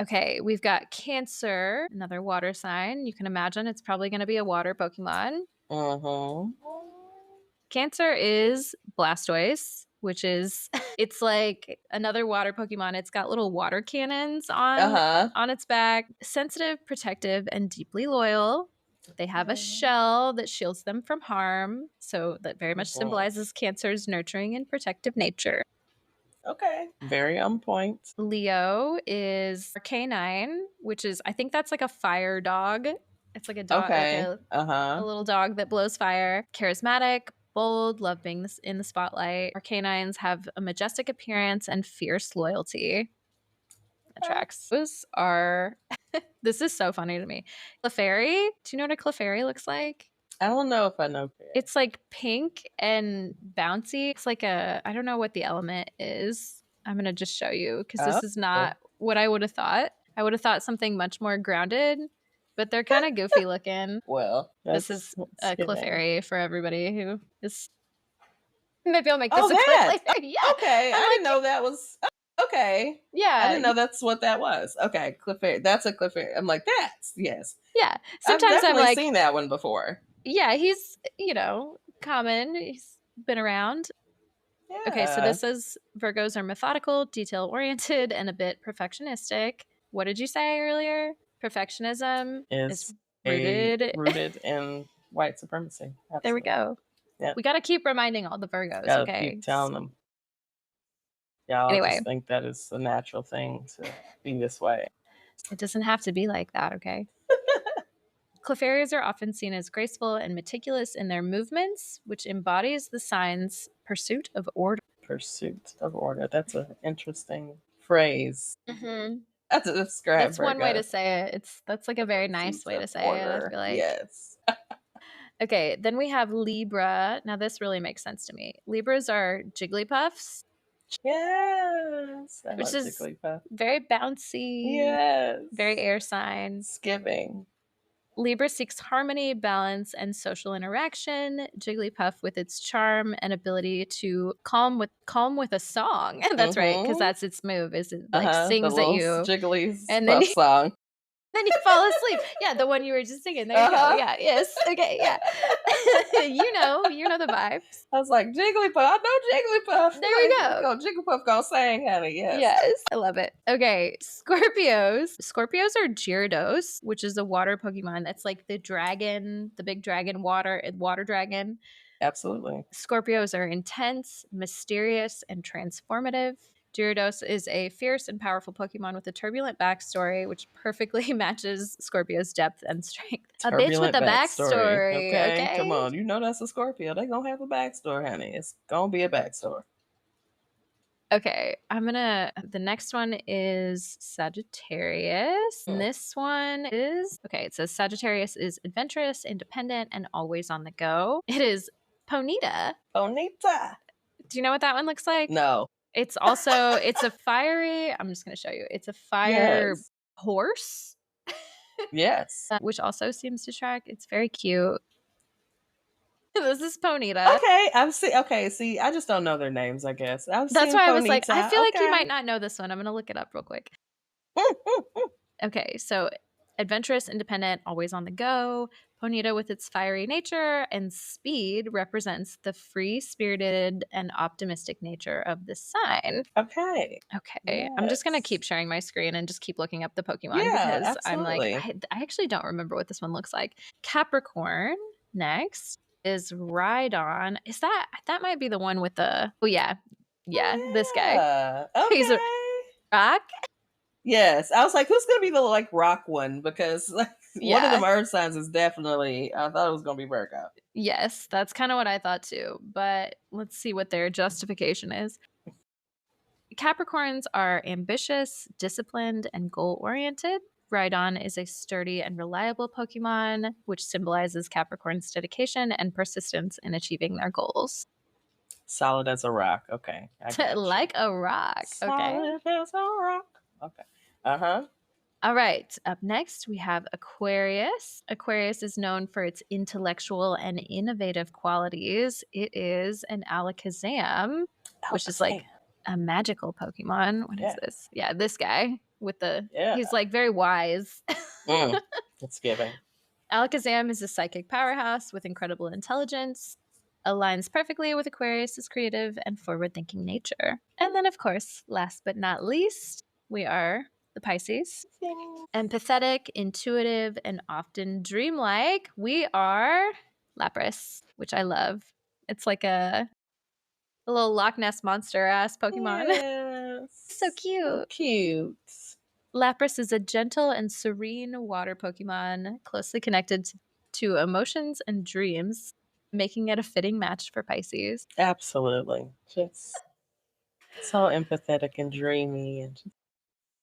Okay, we've got Cancer, another water sign. You can imagine it's probably going to be a water Pokemon. Cancer is Blastoise, which is it's like another water Pokemon. It's got little water cannons on its back. Sensitive, protective, and deeply loyal. They have a shell that shields them from harm, so that very much symbolizes Cancer's nurturing and protective nature. Okay. Very on point. Leo is canine, which is, I think that's like a fire dog. It's like a dog, like a little dog that blows fire. Charismatic, bold, love being in the spotlight. Our canines have a majestic appearance and fierce loyalty. That tracks. Those are, this is so funny to me. Clefairy. Do you know what a Clefairy looks like? I don't know if I know. It's like pink and bouncy. It's like I don't know what the element is. I'm going to just show you because this is not what I would have thought. I would have thought something much more grounded, but they're kind of goofy looking. Well, this is a Clefairy for everybody who is. Maybe I'll make this a clip later. Yeah. Okay. I didn't know that was. Okay. Yeah. I didn't know that's what that was. Okay. Clefairy. That's a Clefairy. I'm like, yes. Yeah. Sometimes I've definitely seen that one before. Yeah. He's, common. He's been around. Yeah. Okay. So this is Virgos are methodical, detail-oriented, and a bit perfectionistic. What did you say earlier? Perfectionism is rooted in white supremacy. Absolutely. There we go. Yeah. We got to keep reminding all the Virgos. Okay. Keep telling them. Yeah. I just think that is a natural thing to be this way. It doesn't have to be like that. Okay. Clefairies are often seen as graceful and meticulous in their movements, which embodies the sign's pursuit of order. Pursuit of order. That's an interesting phrase. Mm-hmm. That's a describe. That's one way to say it. That's like a very nice way to say it. I feel like. Yes. Okay, then we have Libra. Now this really makes sense to me. Libras are Jigglypuffs. Yes. Which is very bouncy. Yes. Very air sign. Skipping. Libra seeks harmony, balance, and social interaction. Jigglypuff, with its charm and ability to calm with a song. That's right, because that's its move. Is it like sings at you, Jiggly and then song. Then you fall asleep. Yeah, the one you were just singing. There you go. Yeah. Yes. Okay. Yeah. you know the vibes. I was like, Jigglypuff. I know Jigglypuff. There we go. Jigglypuff gonna sing, honey. Yes. Yes. I love it. Okay. Scorpios. Scorpios are Gyarados, which is a water Pokemon. That's like the dragon, the big dragon water dragon. Absolutely. Scorpios are intense, mysterious, and transformative. Gyarados is a fierce and powerful Pokemon with a turbulent backstory, which perfectly matches Scorpio's depth and strength. Turbulent bitch with a backstory. Okay, come on. You know that's a Scorpio. They gonna have a backstory, honey. It's gonna be a backstory. Okay, the next one is Sagittarius. And this one is, it says Sagittarius is adventurous, independent, and always on the go. It is Ponyta. Ponyta. Do you know what that one looks like? No. It's a fiery, I'm just going to show you. It's a fire horse. Yes. Which also seems to track. It's very cute. This is Ponyta. Okay, see, I just don't know their names, I guess. That's why I was like, I feel like you might not know this one. I'm going to look it up real quick. Okay, so adventurous, independent, always on the go. Ponyta, with its fiery nature and speed, represents the free-spirited and optimistic nature of the sign. Okay. Yes. I'm just going to keep sharing my screen and just keep looking up the Pokemon because absolutely. I'm like, I actually don't remember what this one looks like. Capricorn, next, is Rhydon. Is that might be the one with the, this guy. Okay. He's a rock. Yes. I was like, who's gonna be the like rock one? Because like one of them earth signs is definitely, I thought it was gonna be Virgo. Yes, that's kind of what I thought too. But let's see what their justification is. Capricorns are ambitious, disciplined, and goal oriented. Rhydon is a sturdy and reliable Pokemon, which symbolizes Capricorn's dedication and persistence in achieving their goals. Solid as a rock. Okay. I got Like a rock. Okay. Solid as a rock. Okay. Uh-huh. All right. Up next, we have Aquarius. Aquarius is known for its intellectual and innovative qualities. It is an Alakazam, which is like a magical Pokemon. What is this? Yeah, this guy with the, he's like very wise. It's giving. Alakazam is a psychic powerhouse with incredible intelligence, aligns perfectly with Aquarius's creative and forward-thinking nature. And then, of course, last but not least, we are the Pisces. Empathetic, intuitive, and often dreamlike, we are Lapras, which I love. It's like a little Loch Ness monster ass Pokemon. Yes. So cute. So cute. Lapras is a gentle and serene water Pokemon, closely connected to emotions and dreams, making it a fitting match for Pisces. Absolutely. Just so empathetic and dreamy and just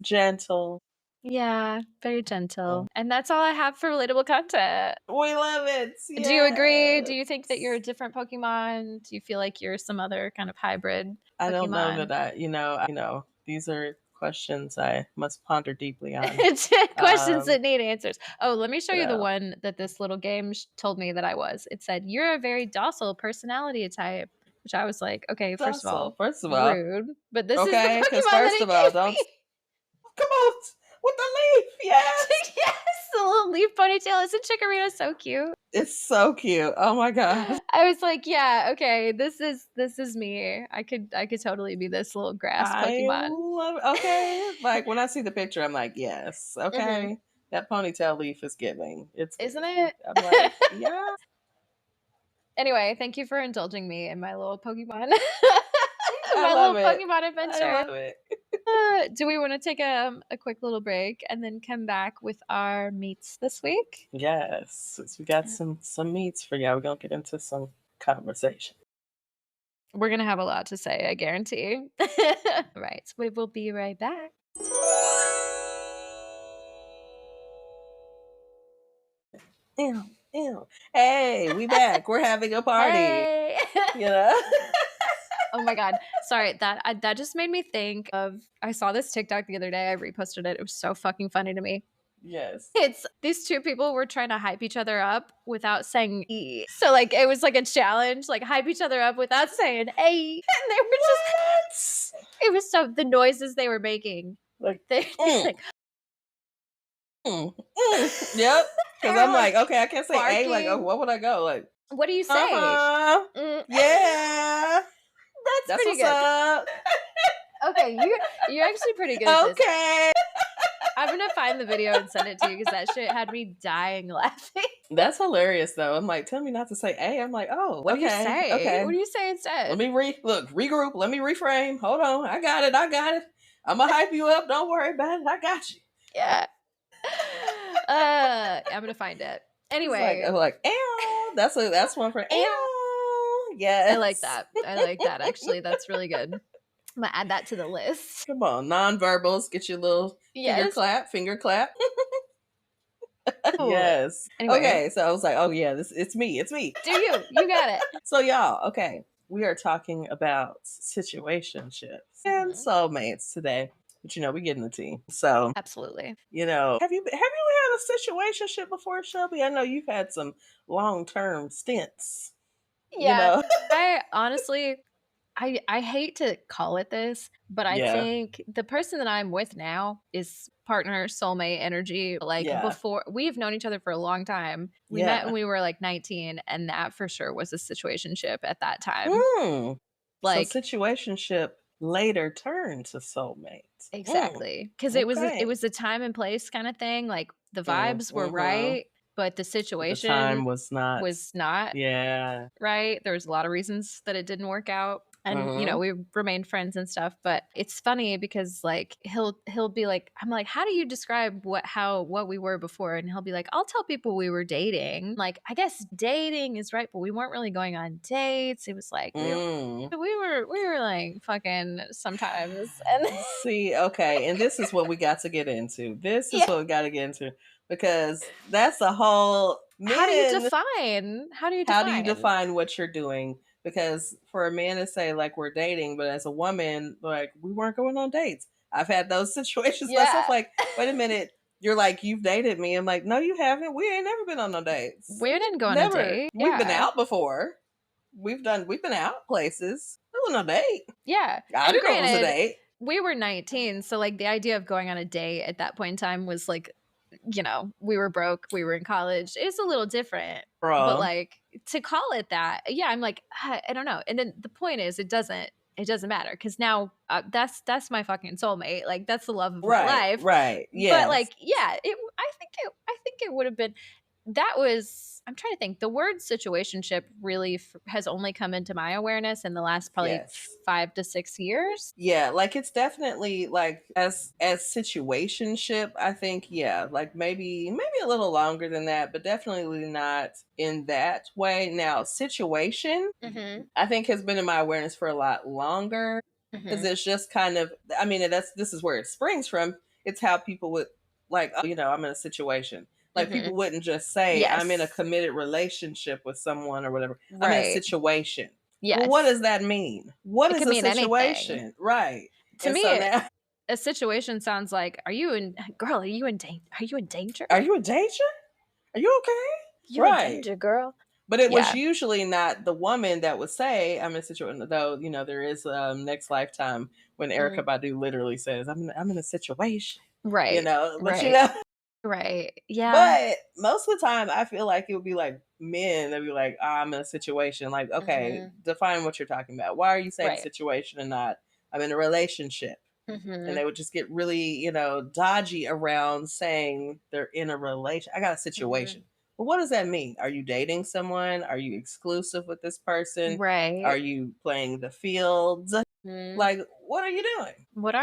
gentle. Yeah, very gentle. And that's all I have for relatable content. We love it. Yes. Do you agree? Do you think that you're a different Pokemon? Do you feel like you're some other kind of hybrid Pokemon? I don't know that these are questions I must ponder deeply on. Questions that need answers. Oh, let me show you the one that this little game told me that I was. It said, you're a very docile personality type, which I was like, okay, first of all, rude. But this is the Pokemon first of all, don't come on with the leaf. Yes. Yes, the little leaf ponytail. Isn't Chikorita so cute? It's so cute. Oh my god. I was like, yeah, okay, this is me. I could totally be this little grass Pokemon. Okay. Like when I see the picture, I'm like, yes. Okay. That ponytail leaf is giving. Isn't it? I'm like, yeah. Anyway, thank you for indulging me in my little Pokemon. Pokemon adventure. I love it. Do we want to take a quick little break and then come back with our meets this week? Yes. We got some meets for you. We're going to get into some conversation. We're going to have a lot to say, I guarantee. Right. We will be right back. Ew. Hey, we back. We're having a party. Hey. You know? Oh my god. Sorry, that just made me think of, I saw this TikTok the other day. I reposted it. It was so fucking funny to me. Yes. It's these two people were trying to hype each other up without saying E. So like it was like a challenge, like hype each other up without saying A. And they were just it was so the noises they were making. Like they like Yep. Because I'm like, okay, I can't say barking. A. Like, oh, what would I go? Like, what do you say? Yeah. That's pretty good. Up. Okay, you're actually pretty good at this. I'm gonna find the video and send it to you because that shit had me dying laughing. That's hilarious though. I'm like, tell me not to say A. I'm like, oh, what do you say? Okay. What do you say instead? Let me regroup. Let me reframe. Hold on. I got it. I'm gonna hype you up. Don't worry about it. I got you. Yeah. I'm gonna find it. Anyway. I'm like, ew. That's one for ew. Yes. I like that. Actually, that's really good. I'm gonna add that to the list. Come on, non-verbals. Get your little finger clap. Yes. Anyway. Okay, so I was like, oh yeah, it's me. Do you got it. So y'all, okay, we are talking about situationships and soulmates today. But we get in the tea. So absolutely. Have you had a situationship before, Shelby? I know you've had some long-term stints. Yeah. I honestly I hate to call it this, but I think the person that I'm with now is partner, soulmate energy. Like before, we've known each other for a long time. We met when we were like 19, and that for sure was a situationship at that time. Like so situationship later turned to soulmate. Exactly. Because it was a time and place kind of thing. Like the vibes were right. But the situation was not. Yeah. Right. There was a lot of reasons that it didn't work out. And we remained friends and stuff. But it's funny because like he'll be like, I'm like, how do you describe what we were before? And he'll be like, I'll tell people we were dating. Like, I guess dating is right, but we weren't really going on dates. It was like we were like fucking sometimes. And see, okay, and this is what we got to get into. This is what we got to get into, because that's a whole How do you define what you're doing? Because for a man to say like we're dating, but as a woman, like we weren't going on dates. I've had those situations myself. Like, wait a minute, you're like, you've dated me. I'm like, no, you haven't. We ain't never been on no dates. We didn't go on a date. We've been out before. We've been out places. There was no date. Yeah. I didn't know it was a date. We were 19, so like the idea of going on a date at that point in time was like, we were broke, we were in college. It's a little different. But like to call it that, I'm like, I don't know. And then the point is, it doesn't matter, because now that's my fucking soulmate. Like that's the love of my life. Right. Yeah. But like, I think it would have been. That was, I'm trying to think. The word situationship really has only come into my awareness in the last probably 5 to 6 years. Yeah, like it's definitely like as situationship, I think, like maybe a little longer than that, but definitely not in that way. Now, situation, I think has been in my awareness for a lot longer, because it's just kind of, I mean, this is where it springs from. It's how people would like, I'm in a situation. Like people wouldn't just say, I'm in a committed relationship with someone or whatever. I'm in a situation. Yes. Well, what does that mean? What is a situation? Anything. Right. To me, a situation sounds like, are you in danger? Are you in danger? Are you in danger? Are you okay? You in danger, girl. But it was usually not the woman that would say, I'm in a situation, though, there is Next Lifetime when Erykah Badu literally says, I'm in a situation. Right. But right. Yeah. But most of the time, I feel like it would be like men that be like, I'm in a situation. Like, okay, define what you're talking about. Why are you saying situation and not I'm in a relationship? And they would just get really, dodgy around saying they're in a relation. I got a situation. Well, what does that mean? Are you dating someone? Are you exclusive with this person? Right. Are you playing the fields? Like, what are you doing? What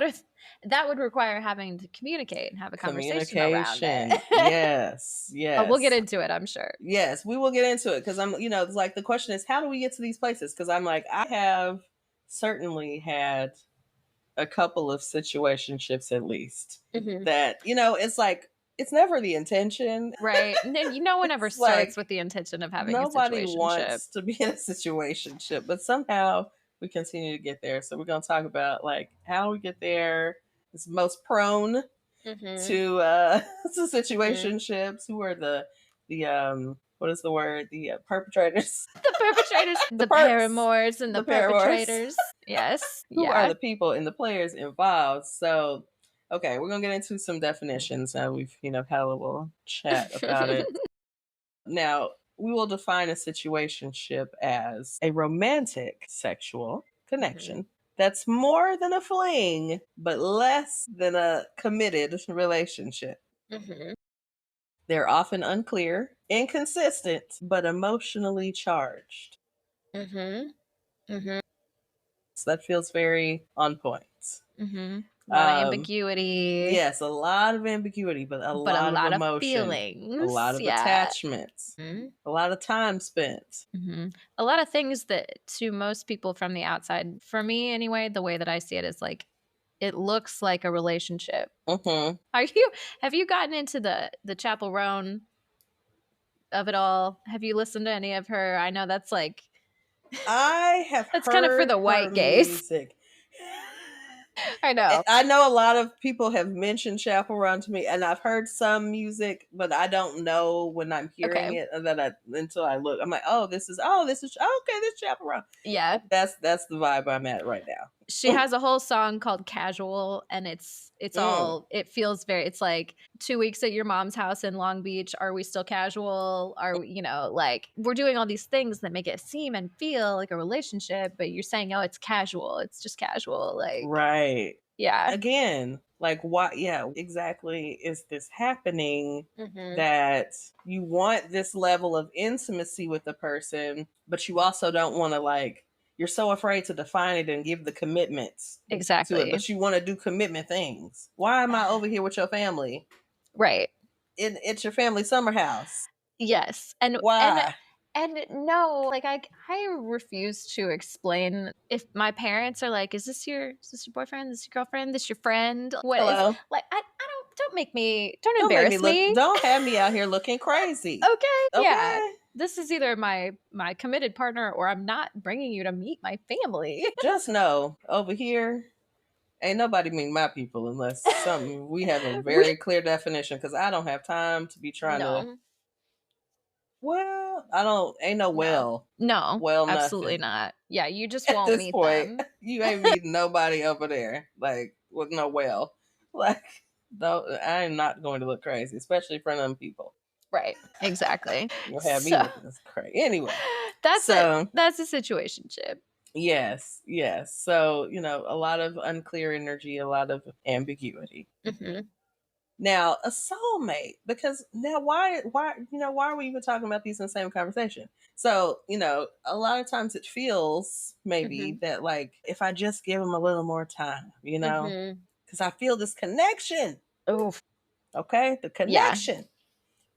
if that would require having to communicate and have a conversation around it? Yes. But we'll get into it, I'm sure. Yes, we will get into it, because I'm, it's like the question is, how do we get to these places? Because I'm like, I have certainly had a couple of situationships at least that, it's like, it's never the intention. Right. No one ever starts with the intention of having a situationship. Nobody wants to be in a situationship, but somehow we continue to get there. So we're going to talk about like how we get there. It's most prone to situationships. Who are the what is the word? The perpetrators. The perpetrators. the paramours and the perpetrators. Yes. Who are the people and the players involved? So, okay, we're going to get into some definitions now. We've, had a little chat about it. Now, we will define a situationship as a romantic sexual connection that's more than a fling, but less than a committed relationship. They're often unclear, inconsistent, but emotionally charged. So that feels very on point. A lot of ambiguity. Yes, a lot of ambiguity, but a lot of emotion, feelings, a lot of attachments, a lot of time spent. A lot of things that to most people from the outside, for me anyway, the way that I see it is like, it looks like a relationship. Have you gotten into the Chapel Roan of it all? Have you listened to any of her? I know that's like, I have that's kind of for the white gays. I know. I know a lot of people have mentioned Chapel Roan to me, and I've heard some music, but I don't know when I'm hearing it until I look. I'm like, this is okay. This Chapel Roan. Yeah, that's the vibe I'm at right now. She has a whole song called Casual, and it's all, it feels very, it's like 2 weeks at your mom's house in Long Beach. Are we still casual? Are we, like we're doing all these things that make it seem and feel like a relationship, but you're saying, it's casual. It's just casual. Like, right. Yeah. Again, Like, why? Yeah, exactly. Is this happening that you want this level of intimacy with the person, but you also don't want to, like, you're so afraid to define it and give the commitments to it, Exactly. but you want to do commitment things. Why am I over here with your family? Right. It's your family summer house. Yes. And Why? no, like I refuse to explain. If my parents are like, is this your boyfriend? Is this your girlfriend? Is this your friend? What is Hello. like don't make me, don't Don't make me embarrass look. me. Don't have me out here looking crazy. Okay. Yeah. Okay. This is either my committed partner, or I'm not bringing you to meet my family. Just know over here ain't nobody meet my people unless something we have a very clear definition, because I don't have time to be trying to. Well, I don't. Ain't no well. No, Well, absolutely nothing. not. Yeah, you just At won't this meet point, them. you ain't meeting nobody over there, like, with no well. Like, don't. I am not going to look crazy, especially in front of them people. Right. Exactly. You'll have me looking this crazy. Anyway, that's a situationship. Yes, yes. So, a lot of unclear energy, a lot of ambiguity. Now, a soulmate, because now why are we even talking about these in the same conversation? So, a lot of times it feels maybe that, like, if I just give them a little more time, because I feel this connection. Oh, okay, the connection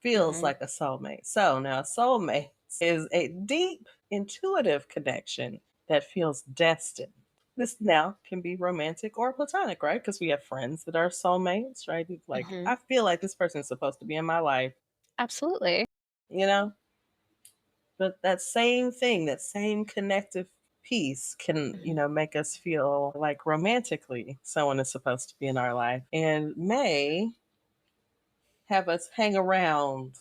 feels like a soulmate. So now, a soulmate is a deep, intuitive connection that feels destined. This now can be romantic or platonic, right? Because we have friends that are soulmates, right? Like, I feel like this person is supposed to be in my life. Absolutely. But that same thing, that same connective piece can, make us feel like romantically someone is supposed to be in our life and may have us hang around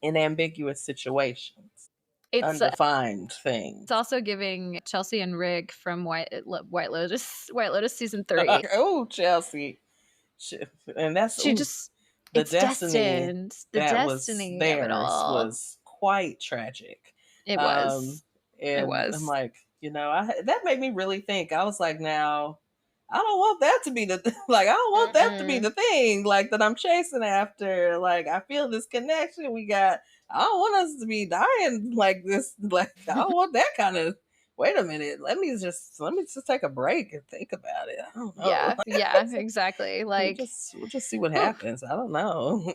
in ambiguous situations. It's undefined things. It's also giving Chelsea and Rick from White Lotus season 3. Oh, Chelsea. And that's the destiny destined. The that destiny was theirs of it all was quite tragic. It was. And it was. I'm like, that made me really think. I was like, now, I don't want that to be the like, I don't want that to be the thing, like, that I'm chasing after. Like, I feel this connection we got. I don't want us to be dying like this. Like, I don't want that kind of. Wait a minute. Let me just take a break and think about it. I don't know. Yeah, exactly. Like, we'll just see what happens. I don't know.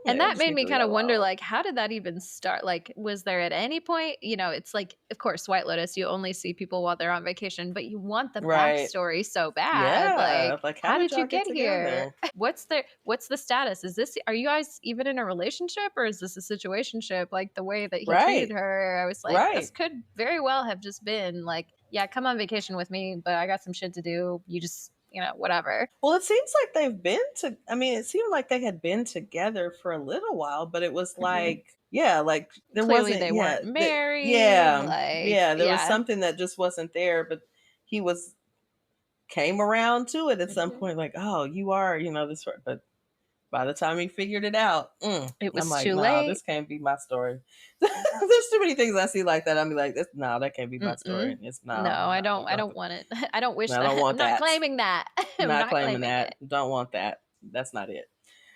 And that made me kind of wonder, like, how did that even start? Like, was there at any point, it's like, of course, White Lotus, you only see people while they're on vacation, but you want the backstory so bad. Yeah. Like, how did you get here? What's the status? Are you guys even in a relationship, or is this a situationship? Like, the way that he treated her, I was like, this could very well have just been like, yeah, come on vacation with me, but I got some shit to do. You just, whatever. Well, it seems like it seemed like they had been together for a little while, but it was like, like there Clearly wasn't, they weren't married. There was something that just wasn't there, but he came around to it at some point, like, oh, you are, this, but by the time he figured it out, it was I'm like, too no, late. This can't be my story. There's too many things I see like that. I'm like, that can't be my story. It's no, I don't want it. I don't wish that. I'm not claiming that. I'm not claiming that. Don't want that. That's not it.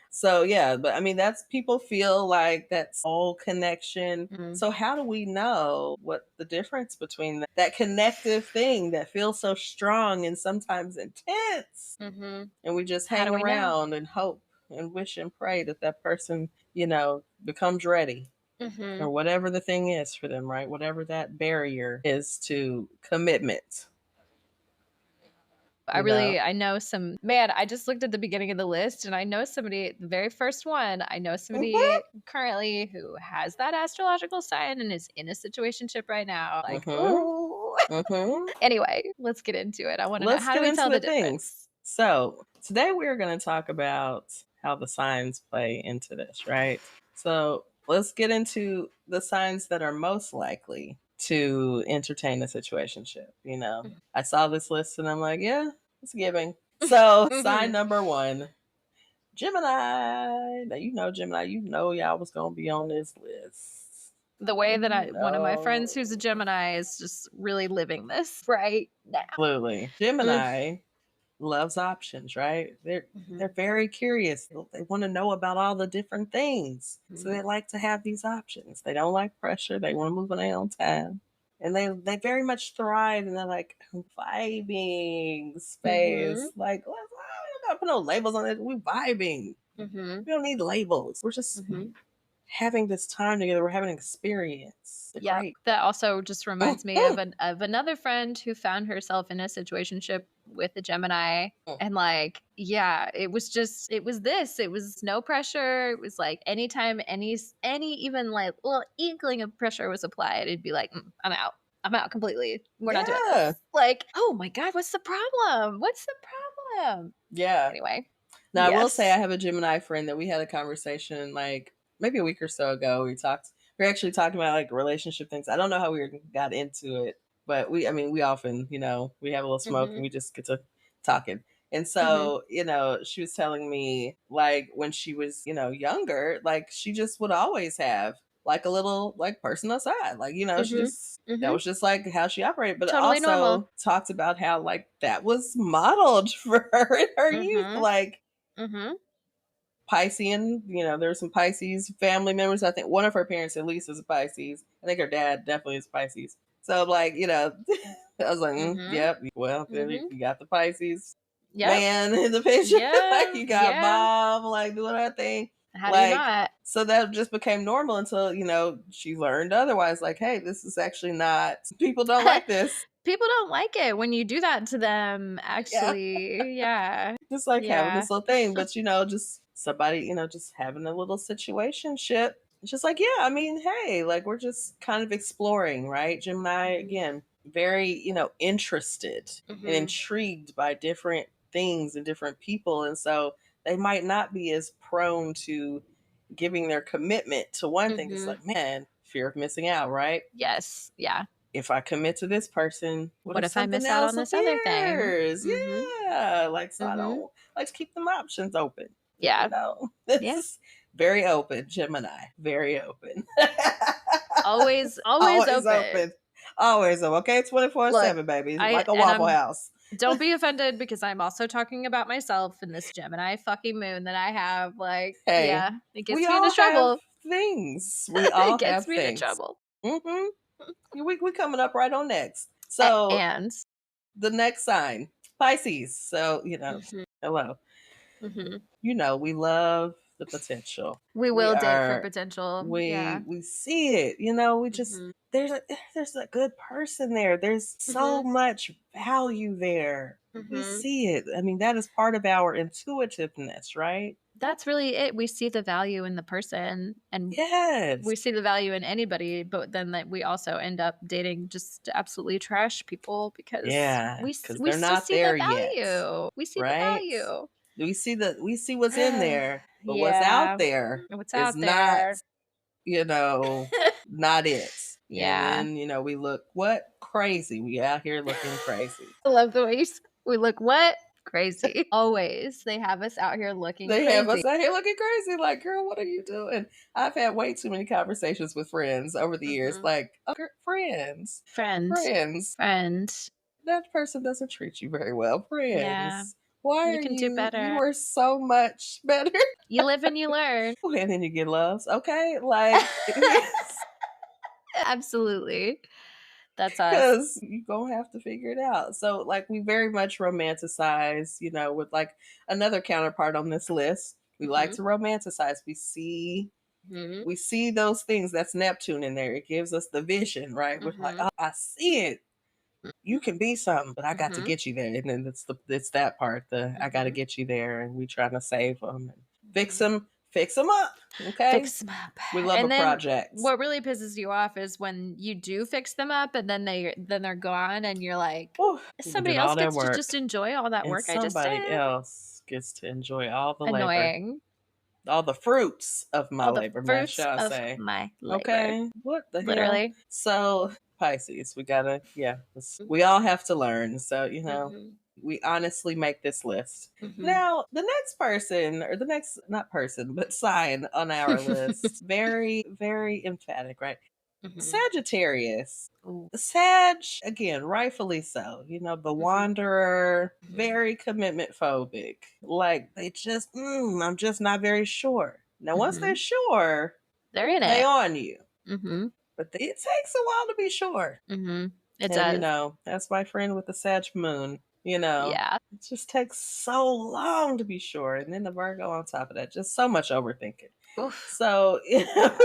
So yeah, but that's, people feel like that's all connection. So how do we know what the difference between that connective thing that feels so strong and sometimes intense, and we just hang around and hope and wish and pray that person, becomes ready, or whatever the thing is for them, right? Whatever that barrier is to commitment. I know some, man, I just looked at the beginning of the list and I know somebody, the very first one, I know somebody currently who has that astrological sign and is in a situationship right now. Like, Anyway, let's get into it. I want to know, how do we tell the difference? So today we're going to talk about how the signs play into this, right? So let's get into the signs that are most likely to entertain a situationship. I saw this list and I'm like, yeah, it's giving. So sign number 1, Gemini. Now, Gemini, y'all was going to be on this list. The way that one of my friends who's a Gemini is just really living this right now. Absolutely. Gemini loves options, right? They're very curious. They want to know about all the different things. So they like to have these options. They don't like pressure. They want to move on their own time. And they very much thrive in the like vibing space. Like, we don't gotta put no labels on it. We vibing. We don't need labels. We're just having this time together. We're having an experience. Yeah, Great. that also just reminds me of another friend who found herself in a situationship with a Gemini. And like, yeah, it was no pressure. It was like anytime any even like little inkling of pressure was applied, it'd be like, I'm out completely. We're not doing this. Like, oh my God, what's the problem? Yeah. Anyway. Now, I will say I have a Gemini friend that we had a conversation like maybe a week or so ago. We were actually talking about like relationship things. I don't know how we got into it, but we often, we have a little smoke and we just get to talking. And so, she was telling me like when she was, younger, like she just would always have like a little like person aside. Like, she just that was just like how she operated. But totally it also normal. talked about how like that was modeled for her in her youth. Like Piscean, there's some Pisces family members. I think one of her parents at least is a Pisces. I think her dad definitely is Pisces. So like, I was like, yep, well, you got the Pisces man in the picture. Like you got mom like doing her thing. How do you not? So that just became normal until, she learned otherwise. Like, hey, this is actually not, people don't like this. People don't like it when you do that to them, actually. Yeah. Just like having this little thing, but just somebody, just having a little situationship. It's just like, yeah, I mean, hey, like we're just kind of exploring, right? Gemini, again, very, interested and intrigued by different things and different people. And so they might not be as prone to giving their commitment to one thing. It's like, man, fear of missing out, right? Yes. Yeah. If I commit to this person, what if I miss out on this other thing? Yeah. Like, so I don't like to keep them options open. Yeah. This very open, Gemini. Very open. always open. Always open. Okay, 24/7, baby. Like a Waffle House. Don't be offended because I'm also talking about myself in this Gemini fucking moon that I have. Like, hey, it gets me into trouble. Things. We all it gets have me things. into trouble. We coming up right on next. So and the next sign, Pisces. So, hello. We love the potential. We will date for potential. We see it. We just there's a good person there. There's so much value there. We see it. I mean, that is part of our intuitiveness, right? That's really it. We see the value in the person, and we see the value in anybody, but then we also end up dating just absolutely trash people because we they're not there yet. We see the value. We see what's in there, but what's out there is not, not it. Yeah. And then, we look crazy. We out here looking crazy. I love the way we look crazy. Always. They have us out here looking crazy. They have us out here looking crazy. Like, girl, what are you doing? I've had way too many conversations with friends over the years. Like, friends. That person doesn't treat you very well. Friends. Yeah. Why you can do better. You are so much better. You live and you learn. And then you get loves. Okay. Like, absolutely. That's us. Because you're going to have to figure it out. So, like, we very much romanticize, with like another counterpart on this list. We like to romanticize. We see those things. That's Neptune in there. It gives us the vision, right? We're like, oh, I see it. You can be something, but I got to get you there. And then it's that part. I got to get you there, and we trying to save them and fix them up. Okay, fix them up. We love a project. What really pisses you off is when you do fix them up, and then they're gone, and you're like, somebody else gets to just enjoy all that work I just did. Somebody else gets to enjoy all the labor. All the fruits of my labor, shall I say. My labor. Okay. What the hell? Literally. So Pisces, we all have to learn. So, we honestly make this list. Now, the next person, or the next, not person, but sign on our list, very, very emphatic, right? Sagittarius. Sag, again, rightfully so. The wanderer, very commitment phobic. Like, they just, I'm just not very sure. Now, once they're sure, they're in they it. on you. But it takes a while to be sure. It does. That's my friend with the Sag moon. Yeah. It just takes so long to be sure. And then the Virgo on top of that, just so much overthinking. Oof. So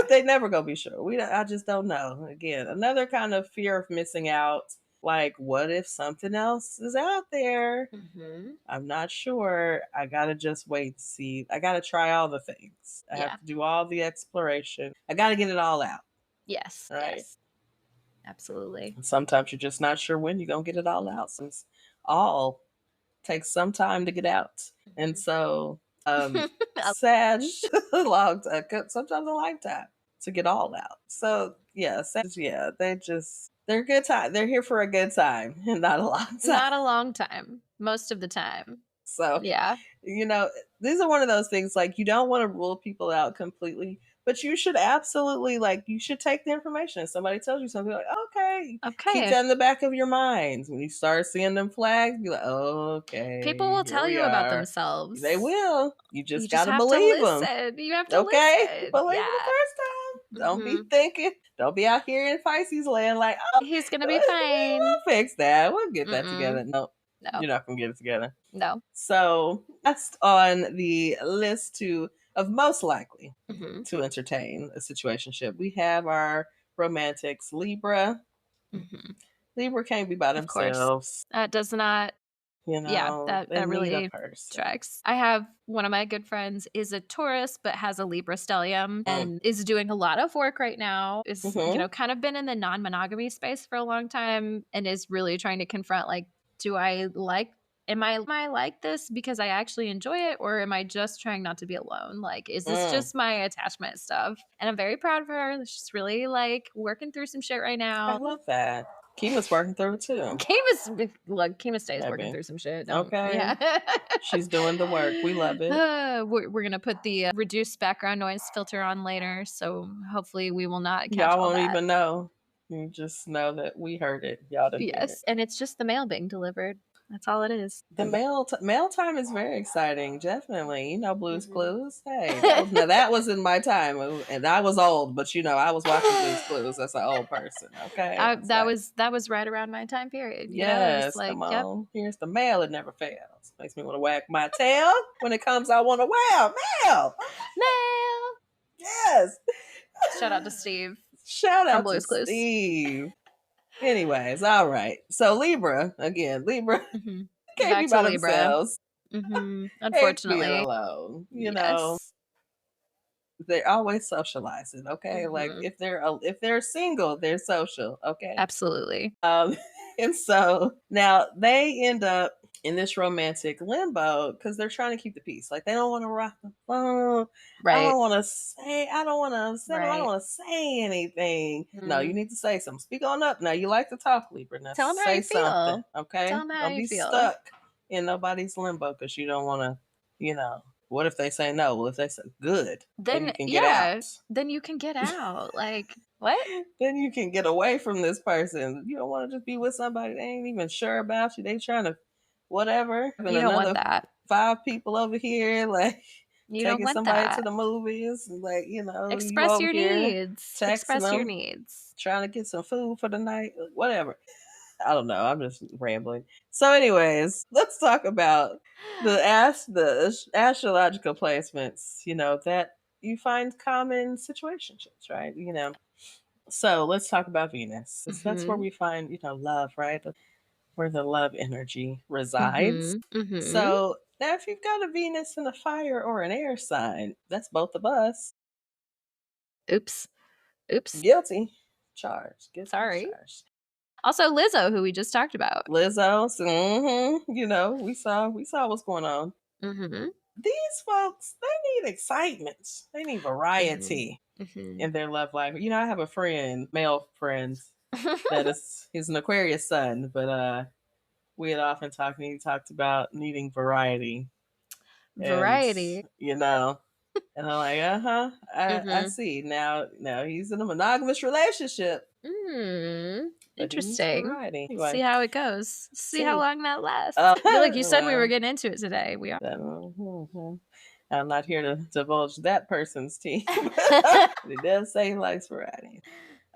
they never gonna be sure. I just don't know. Again, another kind of fear of missing out. Like, what if something else is out there? I'm not sure. I gotta just wait to see. I gotta try all the things. I have to do all the exploration. I gotta get it all out. Yes. Right? Yes. Absolutely. And sometimes you're just not sure when you're gonna get it all out. Since all takes some time to get out. And so Sag long time, sometimes a lifetime to get all out. So yeah, Sag, they're a good time. They're here for a good time and not a long time. Not a long time. Most of the time. So yeah. These are one of those things, like, you don't want to rule people out completely, but you should absolutely, you should take the information. If somebody tells you something, like, okay, keep that in the back of your mind. When you start seeing them flags, be like, okay. People will tell you about themselves. They will. You just gotta have believe to listen. them. You have to listen. Believe them the first time. Don't be thinking. Don't be out here in Pisces land like, oh, he's gonna be fine. We'll fix that. We'll get that together. No, you're not gonna get it together. No. So that's on the list of most likely to entertain a situationship. We have our romantics, Libra. Libra can't be by themselves. That does not. That really tracks. I have one of my good friends is a Taurus, but has a Libra stellium and is doing a lot of work right now. Is kind of been in the non-monogamy space for a long time and is really trying to confront, like, am I like this because I actually enjoy it, or am I just trying not to be alone? Like, is this just my attachment stuff? And I'm very proud of her. She's really working through some shit right now. I love that. Kima's working through it too. Kima stays working through some shit. Okay. Yeah. She's doing the work. We love it. We're going to put the reduced background noise filter on later, so hopefully we will not catch y'all won't even know. You just know that we heard it. Y'all didn't hear it. And it's just the mail being delivered. That's all it is. The mail time is very exciting. Definitely. Blue's Clues. Hey, that was in my time. And I was old, but I was watching Blue's Clues as an old person. Okay. That was right around my time period. Yes. Come on. Here's the mail. It never fails. Makes me want to wag my tail. When it comes, I want to wow. Mail. Yes. Shout out to Steve. Shout out to Steve. Anyways, all right. So Libra, again, Libra can't be by themselves. Unfortunately, alone. They're always socializing. Okay, like if they're single, they're social. Okay, absolutely. And so now they end up in this romantic limbo because they're trying to keep the peace. Like, they don't want to rock the phone. Right. I don't want to say anything. No, you need to say something. Speak on up. Now, you like to talk, Libra. Now, tell them how you feel. Something, okay? Tell them how you feel. Don't be stuck in nobody's limbo because you don't want to, what if they say no? Well, if they say good, then you can get out. Then you can get out. Like, what? Then you can get away from this person. You don't want to just be with somebody they ain't even sure about you. They trying to whatever. And you don't want that. 5 people over here, like, you taking don't want somebody that. To the movies, like, express your needs. Express your needs. Trying to get some food for the night, whatever. I don't know. I'm just rambling. So, anyways, let's talk about the astrological placements. That you find common situationships, right? So let's talk about Venus. That's where we find, love, right? Where the love energy resides. So now, if you've got a Venus in a fire or an air sign, that's both of us. Oops. Guilty. Charged. Sorry. Also, Lizzo, who we just talked about. Lizzo. We saw what's going on. These folks, they need excitement. They need variety in their love life. I have a male friend, he's an Aquarius sun, but we had often talked, and he talked about needing variety. Variety. And, And I'm like, I see. Now he's in a monogamous relationship. Interesting. Anyway. See how it goes. See how long that lasts. Like you said, we were getting into it today. We are. I'm not here to divulge that person's tea. But it does say he likes variety.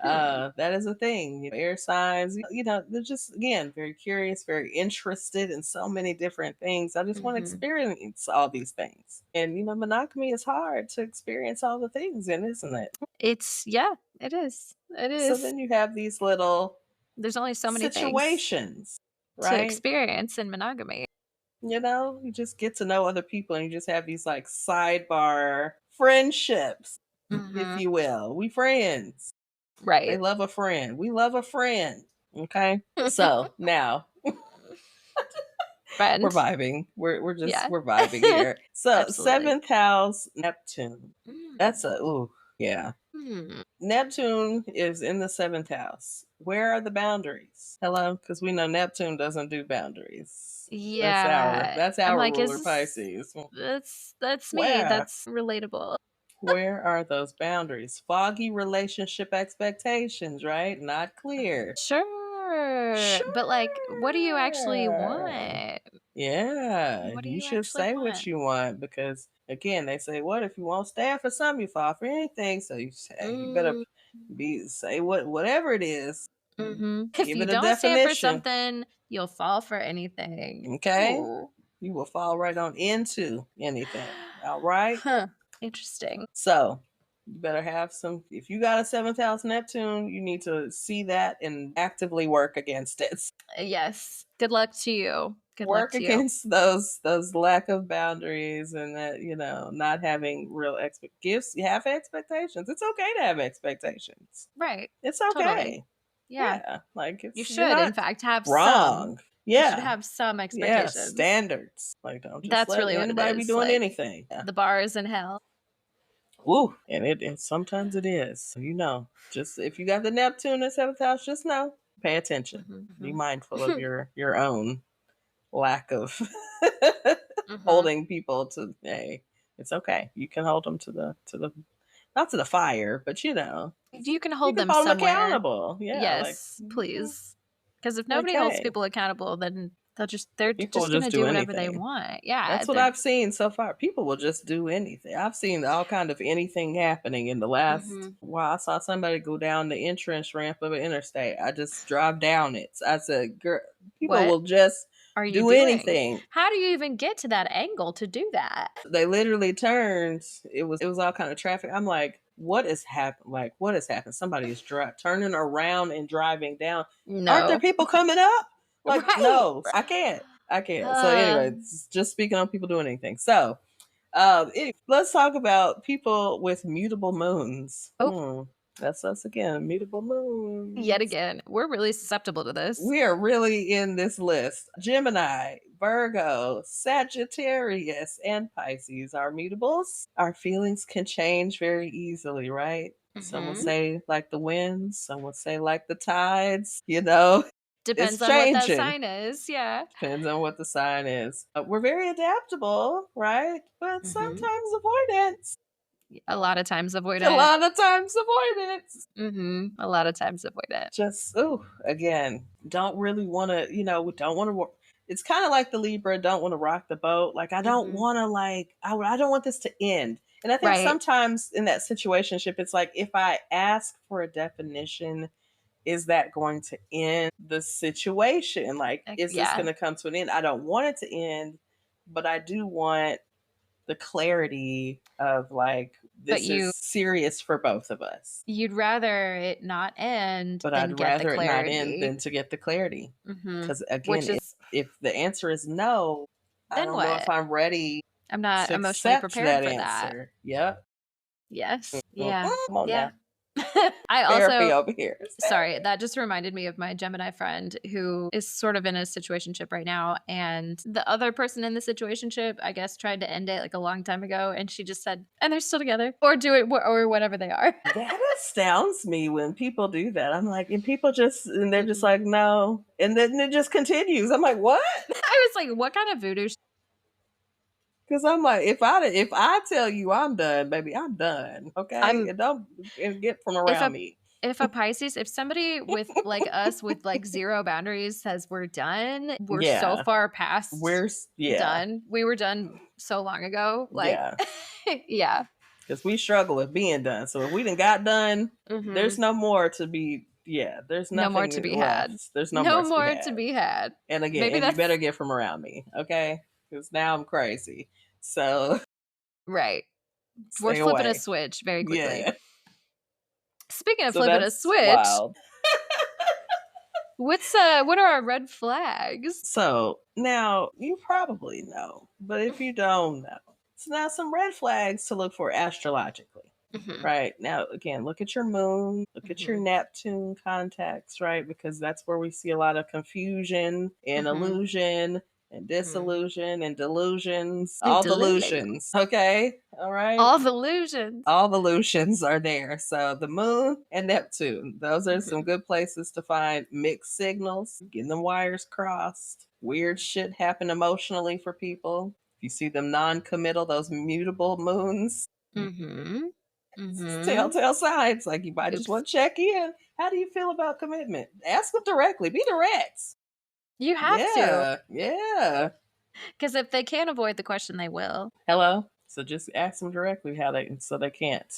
That is a thing. Air signs, they're just, again, very curious, very interested in so many different things. I just want to experience all these things. And, monogamy is hard to experience all the things in, isn't it? It is. It is. So then you have these little there's only so many situations, right? To experience in monogamy. You just get to know other people and you just have these like sidebar friendships, if you will. We friends. Right. They love a friend. We love a friend. Okay. So now we're vibing. We're vibing here. So 7th house, Neptune. That's Neptune is in the 7th house. Where are the boundaries? Hello? Because we know Neptune doesn't do boundaries. Yeah. That's our ruler, Pisces. That's me. That's relatable. Where are those boundaries? Foggy relationship expectations, right? Not clear. Sure. But like, what do you actually want? Yeah. What do you should say want? what you want, because again, they say, what if you won't stand for some, you fall for anything. So you say, you better say whatever it is. If you don't stand for something, you'll fall for anything. Okay. Ooh. You will fall right on into anything. All right. Interesting. So you better have some. If you got a 7th house Neptune, you need to see that and actively work against it. Yes. Good luck to you. Work against those lack of boundaries and that, not having real gifts. You have expectations. It's okay to have expectations. Right. It's okay. Totally. Yeah. Like you should in fact have wrong. Some. Yeah. You should have some expectations. Yeah, standards. Like, don't just That's let really anybody what it is. be doing anything. The bar is in hell. Woo. And sometimes it is. Just if you got the Neptune in 7th house, just know, pay attention. Be mindful of your own lack of holding people to, hey, it's okay. You can hold them to the not to the fire, but you can hold them hold somewhere. Accountable. Yeah. Yes, please. Because if nobody holds people accountable, then they're just going to do whatever they want. Yeah. That's what I've seen so far. People will just do anything. I've seen all kind of anything happening in the last while. I saw somebody go down the entrance ramp of an interstate. I just drive down it. I said, girl, people will just do anything. How do you even get to that angle to do that? They literally turned. It was all kind of traffic. I'm like, what has happened? Like, what has happened? Somebody is turning around and driving down. No. Aren't there people coming up? Like, no, I can't. So anyway, just speaking on people doing anything. So let's talk about people with mutable moons. That's us again. Mutable moons. Yet again. We're really susceptible to this. We are really in this list. Gemini, Virgo, Sagittarius, and Pisces are mutables. Our feelings can change very easily, right? Some would say like the winds. Some would say like the tides, Depends on what that sign is. Yeah. Depends on what the sign is. We're very adaptable, right? But sometimes avoidance. A lot of times avoidant. A lot of times avoidance. A lot of times avoidant. Just, again, don't really want to, we don't want to, it's kind of like the Libra, don't want to rock the boat. Like, I don't want to I don't want this to end. And I think sometimes in that situationship, it's like, if I ask for a definition, is that going to end the situation? Like, is this going to come to an end? I don't want it to end, but I do want the clarity of like, this is serious for both of us. You'd rather it not end, but I'd rather it not end than to get the clarity. Because again, if the answer is no, I don't know if I'm ready. I'm not emotionally prepared for that. Yep. Yes. Yeah. Come on now. I also therapy over here. Sorry, that just reminded me of my Gemini friend who is sort of in a situationship right now, and the other person in the situationship, I guess, tried to end it like a long time ago, and she just said, and they're still together, or do it, or whatever they are. That astounds me when people do that. I'm like, and people and they're just like, no, and then it just continues. I'm like, what? I was like, what kind of voodoo? Because I'm like, if I tell you I'm done, baby, I'm done. Okay, and don't get from around me. If a Pisces, if somebody with like us with like zero boundaries says we're done, we're so far past done. We were done so long ago. Like, yeah. Because we struggle with being done. So if we done got done, there's no more to be. Yeah, there's nothing no more to be left. had. There's no more to be had. And again, you better get from around me, okay? Because now I'm crazy. So right, we're flipping a switch very quickly. Yeah. Speaking of flipping a switch, wild. What are our red flags? So now you probably know, but if you don't know, so now some red flags to look for astrologically. Right now, again, look at your moon, look at your Neptune contacts, right? Because that's where we see a lot of confusion and illusion and disillusion and delusions. All delusions. Okay. All right. All delusions. All delusions are there. So the moon and Neptune, those are some good places to find mixed signals, getting the wires crossed. Weird shit happen emotionally for people. If you see them non-committal, those mutable moons. Telltale signs. Like you might just want to check in. How do you feel about commitment? Ask them directly. Be direct. You have to. Yeah. Because if they can't avoid the question, they will. Hello. So just ask them directly so they can't.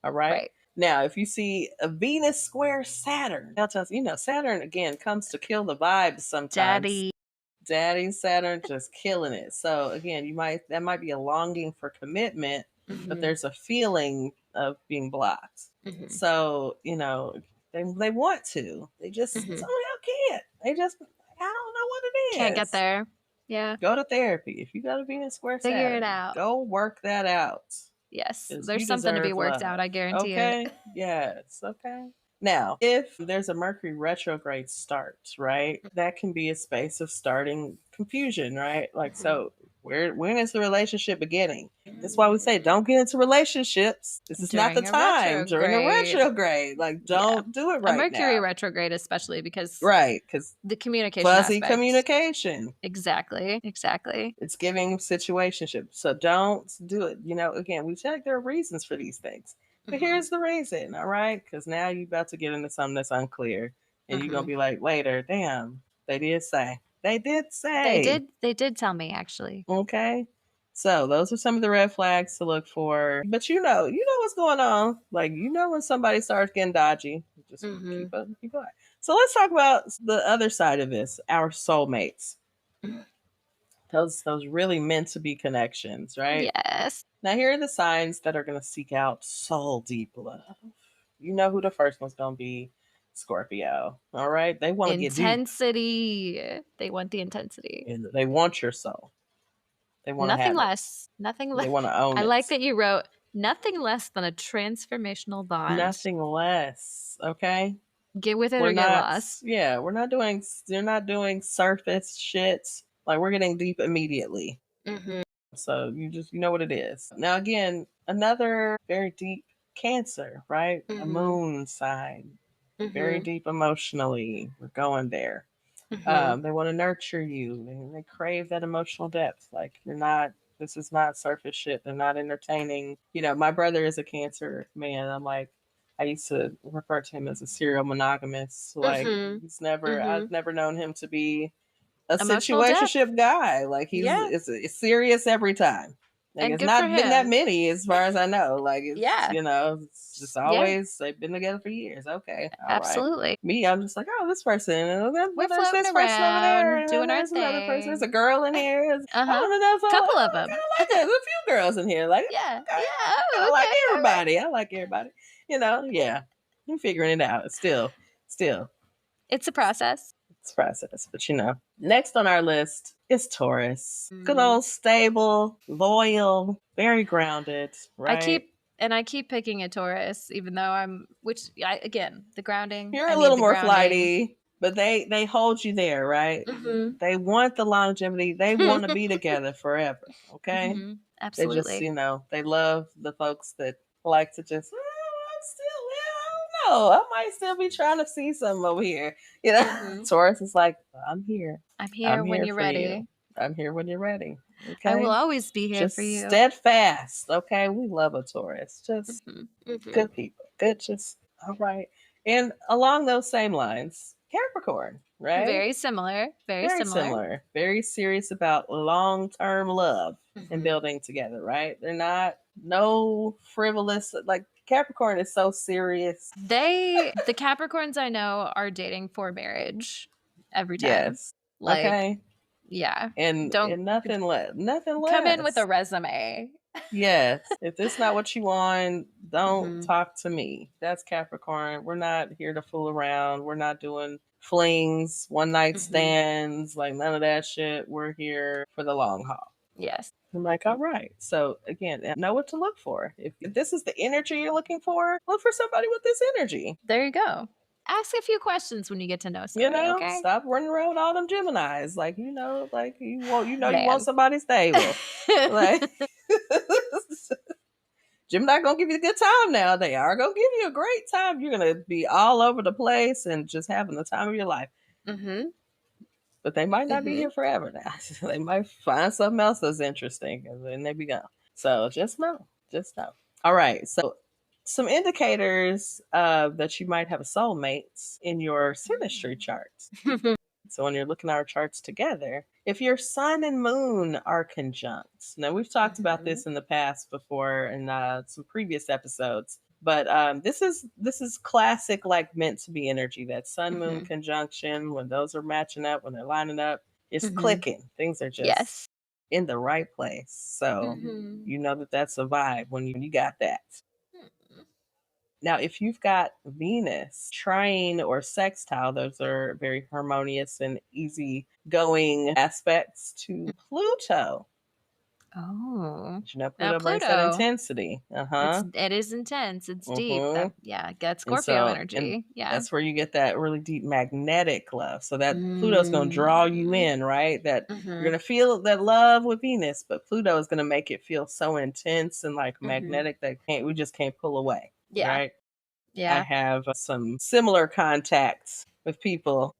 All right. Now, if you see a Venus square Saturn, that tells you, Saturn again comes to kill the vibes sometimes. Daddy Saturn just killing it. So again, that might be a longing for commitment, but there's a feeling of being blocked. So, they want to. They just somehow can't. They just, I don't know what it is. Can't get there. Yeah. Go to therapy. If you got to be in square Saturn, figure it out. Go work that out. Yes. There's something to be worked out, I guarantee it. Yes. Okay. Now, if there's a Mercury retrograde start, right, that can be a space of starting confusion, right? Like, so when is the relationship beginning? That's why we say don't get into relationships. This is not the time during a retrograde. Like, don't do it right now. A Mercury retrograde, especially because the communication fuzzy communication. Exactly. It's giving situationship. So don't do it. Again, we check there are reasons for these things. But here's the reason, all right? Because now you're about to get into something that's unclear. And you're going to be like, later, damn, they did say. They did tell me, actually. Okay. So those are some of the red flags to look for. But you know what's going on. Like, when somebody starts getting dodgy. Just keep going. So let's talk about the other side of this, our soulmates. Those really meant to be connections, right? Yes. Now, here are the signs that are going to seek out soul deep love. You know who the first one's going to be. Scorpio. All right? They want to get deep. Intensity. They want the intensity. And they want your soul. They want nothing less. Nothing less. They want to own it. I like that you wrote nothing less than a transformational bond. Nothing less. Okay? Get with it or get lost. Yeah, they're not doing surface shit. Like, we're getting deep immediately. So you know what it is. Now, again, another very deep Cancer, right? A moon sign. Very deep emotionally. We're going there. They want to nurture you. They crave that emotional depth. Like, this is not surface shit. They're not entertaining. My brother is a Cancer man. I'm like, I used to refer to him as a serial monogamous. Like, I've never known him to be a situationship guy. Like, it's serious every time. Like, it's not been that many as far as I know. Like, it's, it's just always, they've been together for years. Okay. Absolutely. Right. Me, I'm just like, oh, this person. We're floating around, doing our thing. Another person. There's a girl in here. A couple of them. I like that. There's a few girls in here. Like, I like everybody. Right. I like everybody. Yeah. I'm figuring it out. Still. It's a process. But next on our list is Taurus. Good old stable, loyal, very grounded, right? I keep picking a Taurus, even though the grounding. You're a little more flighty, but they hold you there, right? They want the longevity. They want to be together forever, okay? Absolutely. They just, they love the folks that like to just, I don't know. I might still be trying to see something over here. Taurus is like, I'm here. I'm here when you're ready. I'm here when you're ready. I will Okay. always be here Just for you. steadfast. Okay. We love a Taurus. Just good people. Good. Just all right. And along those same lines, Capricorn, right? Very similar. Very Very similar. similar. Very serious about long term love and building together, right? They're not no frivolous, like Capricorn is so serious. The Capricorns I know are dating for marriage every time. Yes. Like, okay. yeah. And Don't nothing less. Nothing less. come in with a resume. Yes. If this is not what you want, don't Mhm. talk to me. That's Capricorn. We're not here to fool around. We're not doing flings, one night stands, like none of that shit. We're here for the long haul. Yes. I'm like, all right. So again, know what to look for. If this is the energy you're looking for, look for somebody with this energy. There you go. Ask a few questions when you get to know somebody, okay? Stop running around with all them Geminis. Like, like you Man. want somebody stable. Like Gemini gonna give you a good time now. They are gonna give you a great time. You're gonna be all over the place and just having the time of your life. But they might not be here forever now. They might find something else that's interesting and then they be gone. So just know. All right. So some indicators that you might have a soulmate in your synastry charts. So when you're looking at our charts together, if your sun and moon are conjunct, now we've talked about this in the past before in some previous episodes, but this is classic, like meant to be energy. That sun moon conjunction, when those are matching up, when they're lining up, it's clicking. Things are just in the right place. So you know that that's a vibe when you got that. Now, if you've got Venus, trine, or sextile, those are very harmonious and easy-going aspects to Pluto. Oh. You know, Pluto brings that intensity. It is intense. It's deep. That Scorpio energy. Yeah. That's where you get that really deep magnetic love. So that Pluto's going to draw you in, right? That you're going to feel that love with Venus, but Pluto is going to make it feel so intense and like magnetic that we just can't pull away. Yeah. Right? Yeah. I have some similar contacts with people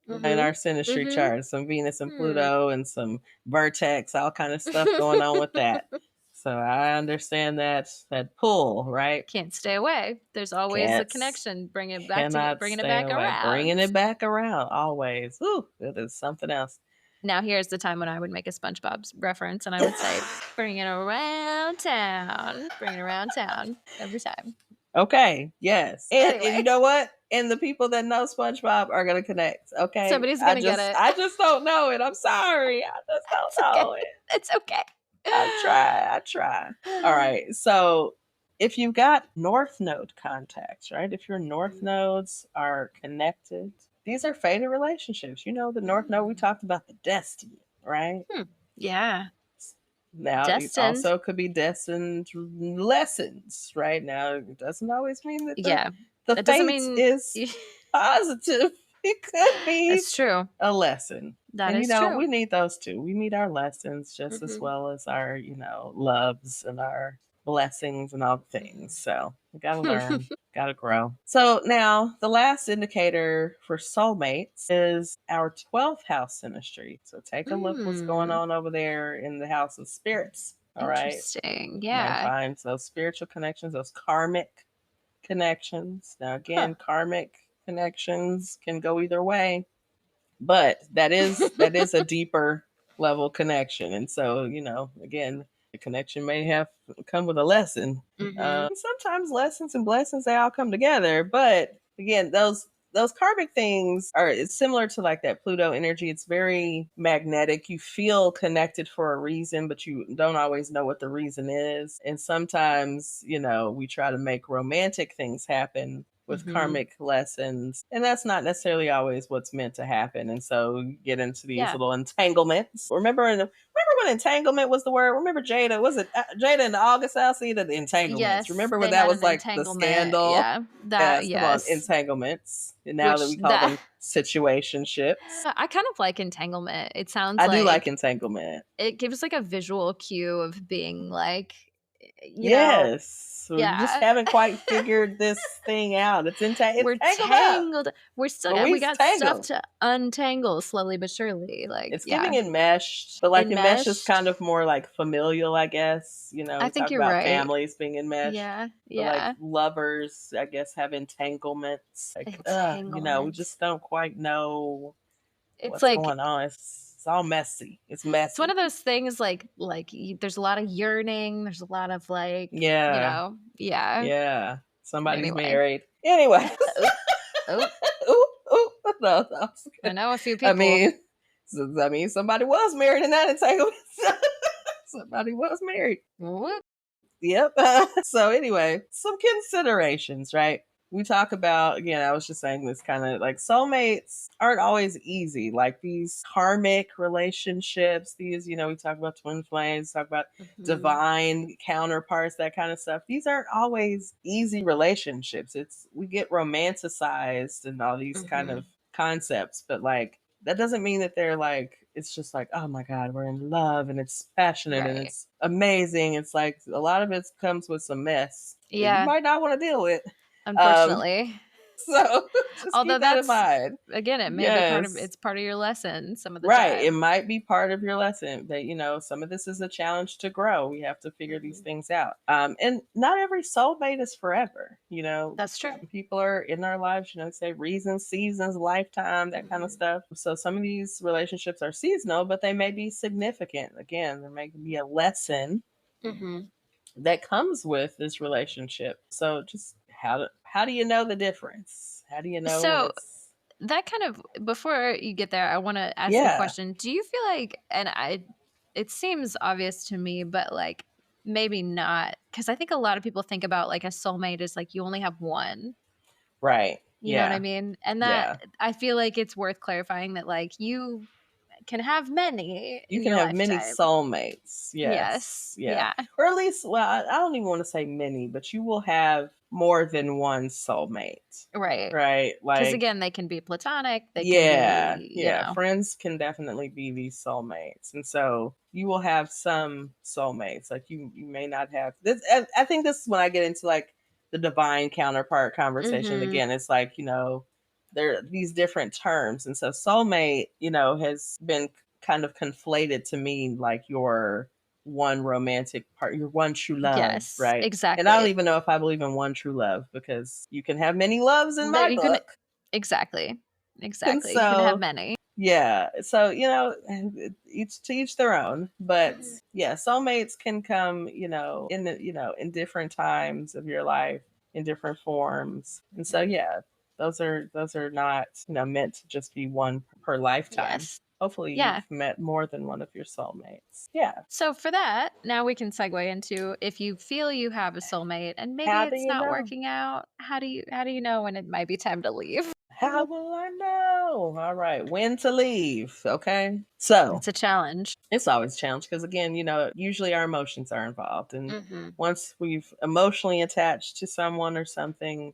in our synastry chart, some Venus and Pluto and some vertex, all kind of stuff going on with that. So I understand that pull, right? Can't stay away. There's always a connection. Bringing it back around. Bringing it back around always. Ooh, it is something else. Now here's the time when I would make a SpongeBob reference and I would say, bring it around town. Bring it around town every time. Okay, yes. And you know what? And the people that know SpongeBob are going to connect, okay? Somebody's going to get it. I just don't know it. I'm sorry. I just don't know it. It's okay. I try. All right. So if you've got North Node contacts, right? If your North Nodes are connected, these are fated relationships. You know, the North Node, we talked about the destiny, right? Yeah. Now, it also could be destined lessons, right? Now, it doesn't always mean that the fate is positive. It could be That's true. a lesson. That is true. We need those too. We need our lessons just as well as our, loves and our blessings and all the things. So we gotta learn, gotta grow. So now the last indicator for soulmates is our 12th house synastry. So take a look what's going on over there in the house of spirits. All right. Interesting. Yeah. Find those spiritual connections, those karmic connections. Now again, karmic connections can go either way, but that is a deeper level connection. And so, again, the connection may have come with a lesson. Sometimes lessons and blessings, they all come together. But again, those karmic things it's similar to like that Pluto energy. It's very magnetic. You feel connected for a reason, but you don't always know what the reason is. And sometimes, we try to make romantic things happen with karmic lessons, and that's not necessarily always what's meant to happen. And so you get into these little entanglements. Remember when entanglement was the word? Remember Jada? Was it Jada and the August Alcida? The entanglements. Yes, remember when that was like the scandal? Yeah, yes. Entanglements. And now that we call them situationships. I kind of like entanglement. It sounds I do like entanglement. It gives like a visual cue of being like you know, Yes. We just yeah. haven't quite figured this thing out. It's We're tangled up. tangled. But we We got stuff tangled. to untangle slowly but surely. Like, It's yeah. giving enmeshed, but like enmeshed is Enmeshed. kind of more like familial, I guess. I We think talk you're about right. families being enmeshed, Yeah. but like Yeah. lovers, I guess, have entanglements. Like, we Entanglements. just don't quite know It's what's like, going on. It's all messy. It's it's one messy. of those things there's a lot of yearning. There's a lot of Yeah. yeah. Yeah. Somebody's Anyway. married. Anyway. Oh, oh, Ooh, ooh. No, I know a few I people. mean, somebody was married in that entanglement. Somebody was married. Whoop. Yep. So anyway, some considerations, right? We talk about, again, I was just saying this kind of like soulmates aren't always easy. Like these karmic relationships, these, we talk about twin flames, talk about Mhm. divine counterparts, that kind of stuff. These aren't always easy relationships. We get romanticized and all these kind of Mhm. concepts, but like that doesn't mean that they're like, it's just like, oh my God, we're in love and it's passionate and Right. it's amazing. It's like a lot of it comes with some mess that you Yeah. might not want to deal with. Um, Unfortunately. so just Although keep that in that's, mind. again, it may be Yes. it's part of your lesson some of the Right. It time. might be part of your lesson that, some of this is a challenge to grow. We have to figure these Mhm. things out. And not every soulmate is forever. That's true. Some people are in our lives, say reasons, seasons, lifetime, that kind of Mhm. stuff. So some of these relationships are seasonal, but they may be significant. Again, there may be a lesson Mhm. that comes with this relationship. So just how do you know the difference? How do you know when So it's that kind of, before you get there, I want to ask a yeah, question. Do you feel like, it seems obvious to me, but like maybe not, because I think a lot of people think about like a soulmate is like you only have one. right. You know what I Yeah. mean? And that, Yeah. I feel like it's worth clarifying that like you can have many You in can your have many lifetime. soulmates. Yes. Yes. Yeah. Yeah. Or at least, well, I don't even want to say many, but you will have more than one soulmate. Right. Right? Because Like, again, they can be platonic. They can yeah. be, Yeah. Friends can definitely be these soulmates. And so you will have some soulmates. Like you may not have this. I think this is when I get into like the divine counterpart conversation. Mm-hmm. Again, it's like, there are these different terms. And so soulmate, has been kind of conflated to mean like your one romantic part, your one true love, Yes, right? And I don't exactly. even know if I believe in one true love because you can have many loves in That my you can, book. exactly. And Exactly. You can have so, many. yeah. So, each to each their own. But Mhm. yeah, soulmates can come, in different times of your life, in different forms. And so, Mhm. yeah, those are not, meant to just be one per lifetime. Yes. Hopefully Yeah. you've met more than one of your soulmates. Yeah. So for that, now we can segue into, if you feel you have a soulmate and maybe How do it's you not know? working out, how do you know when it might be time to leave? How will I know? All right. When to leave. Okay. So It's a challenge. it's always a challenge because again, usually our emotions are involved, and Hmm. once we've emotionally attached to someone or something,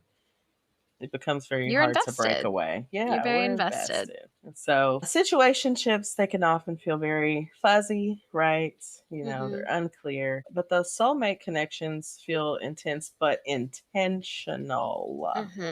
it becomes very You're hard to break invested. away. You're Yeah, very we're invested. invested. And so situationships, they can often feel very fuzzy, right? Hmm. They're unclear, but those soulmate connections feel intense but intentional. Hmm.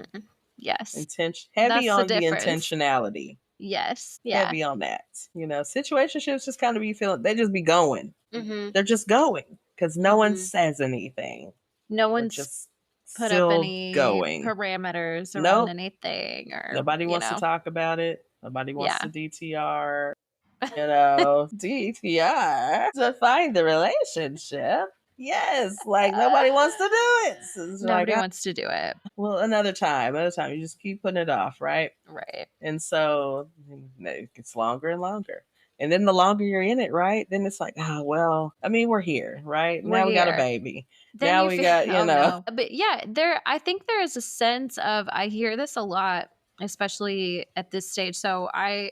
Yes. Heavy That's the on the difference. intentionality. Yes. Yeah. Heavy on that. Situationships just kind of be feeling, they just be going. Hmm. They're just going because no one Hmm. says anything. No We're one's just put up still any going. parameters around Nope. anything, or, Nobody wants to talk about it. Nobody wants yeah. to DTR. DTR to find the relationship. Yes, like nobody wants to do it. So it's like, Nobody wants to do it. well, another time, another time. You just keep putting it off, right? Right. And so it gets longer and longer. And then the longer you're in it, right? Then it's like, oh, well, I mean, we're here, right? We're Now we got a here. baby. Then Now you we feel, got, oh no. But yeah, I think there is a sense of, I hear this a lot, especially at this stage. So I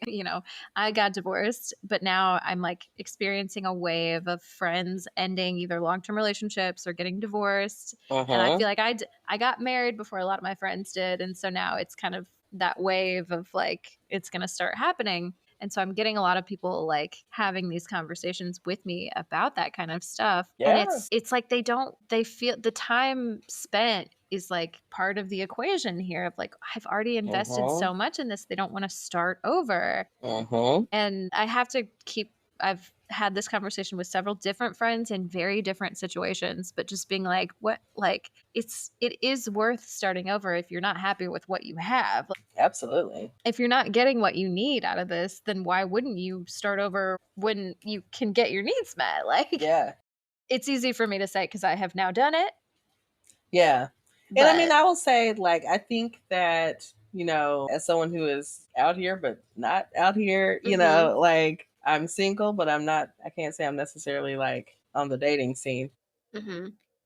got divorced, but now I'm like experiencing a wave of friends ending either long-term relationships or getting divorced. And I uh-huh. feel like I got married before a lot of my friends did. And so now it's kind of that wave of like, it's going to start happening. And so I'm getting a lot of people like having these conversations with me about that kind of stuff. Yeah. And it's like they feel the time spent is like part of the equation here of like, I've already invested so much in this. They don't want to start over. And I have to I've had this conversation with several different friends in very different situations, but just being like, it is worth starting over if you're not happy with what you have. Absolutely. If you're not getting what you need out of this, then why wouldn't you start over when you can get your needs met? Like, yeah, it's easy for me to say because I have now done it. Yeah. And I mean, I will say, like, I think that, you know, as someone who is out here, but not out here, you know, like, I'm single, but I can't say I'm necessarily like on the dating scene.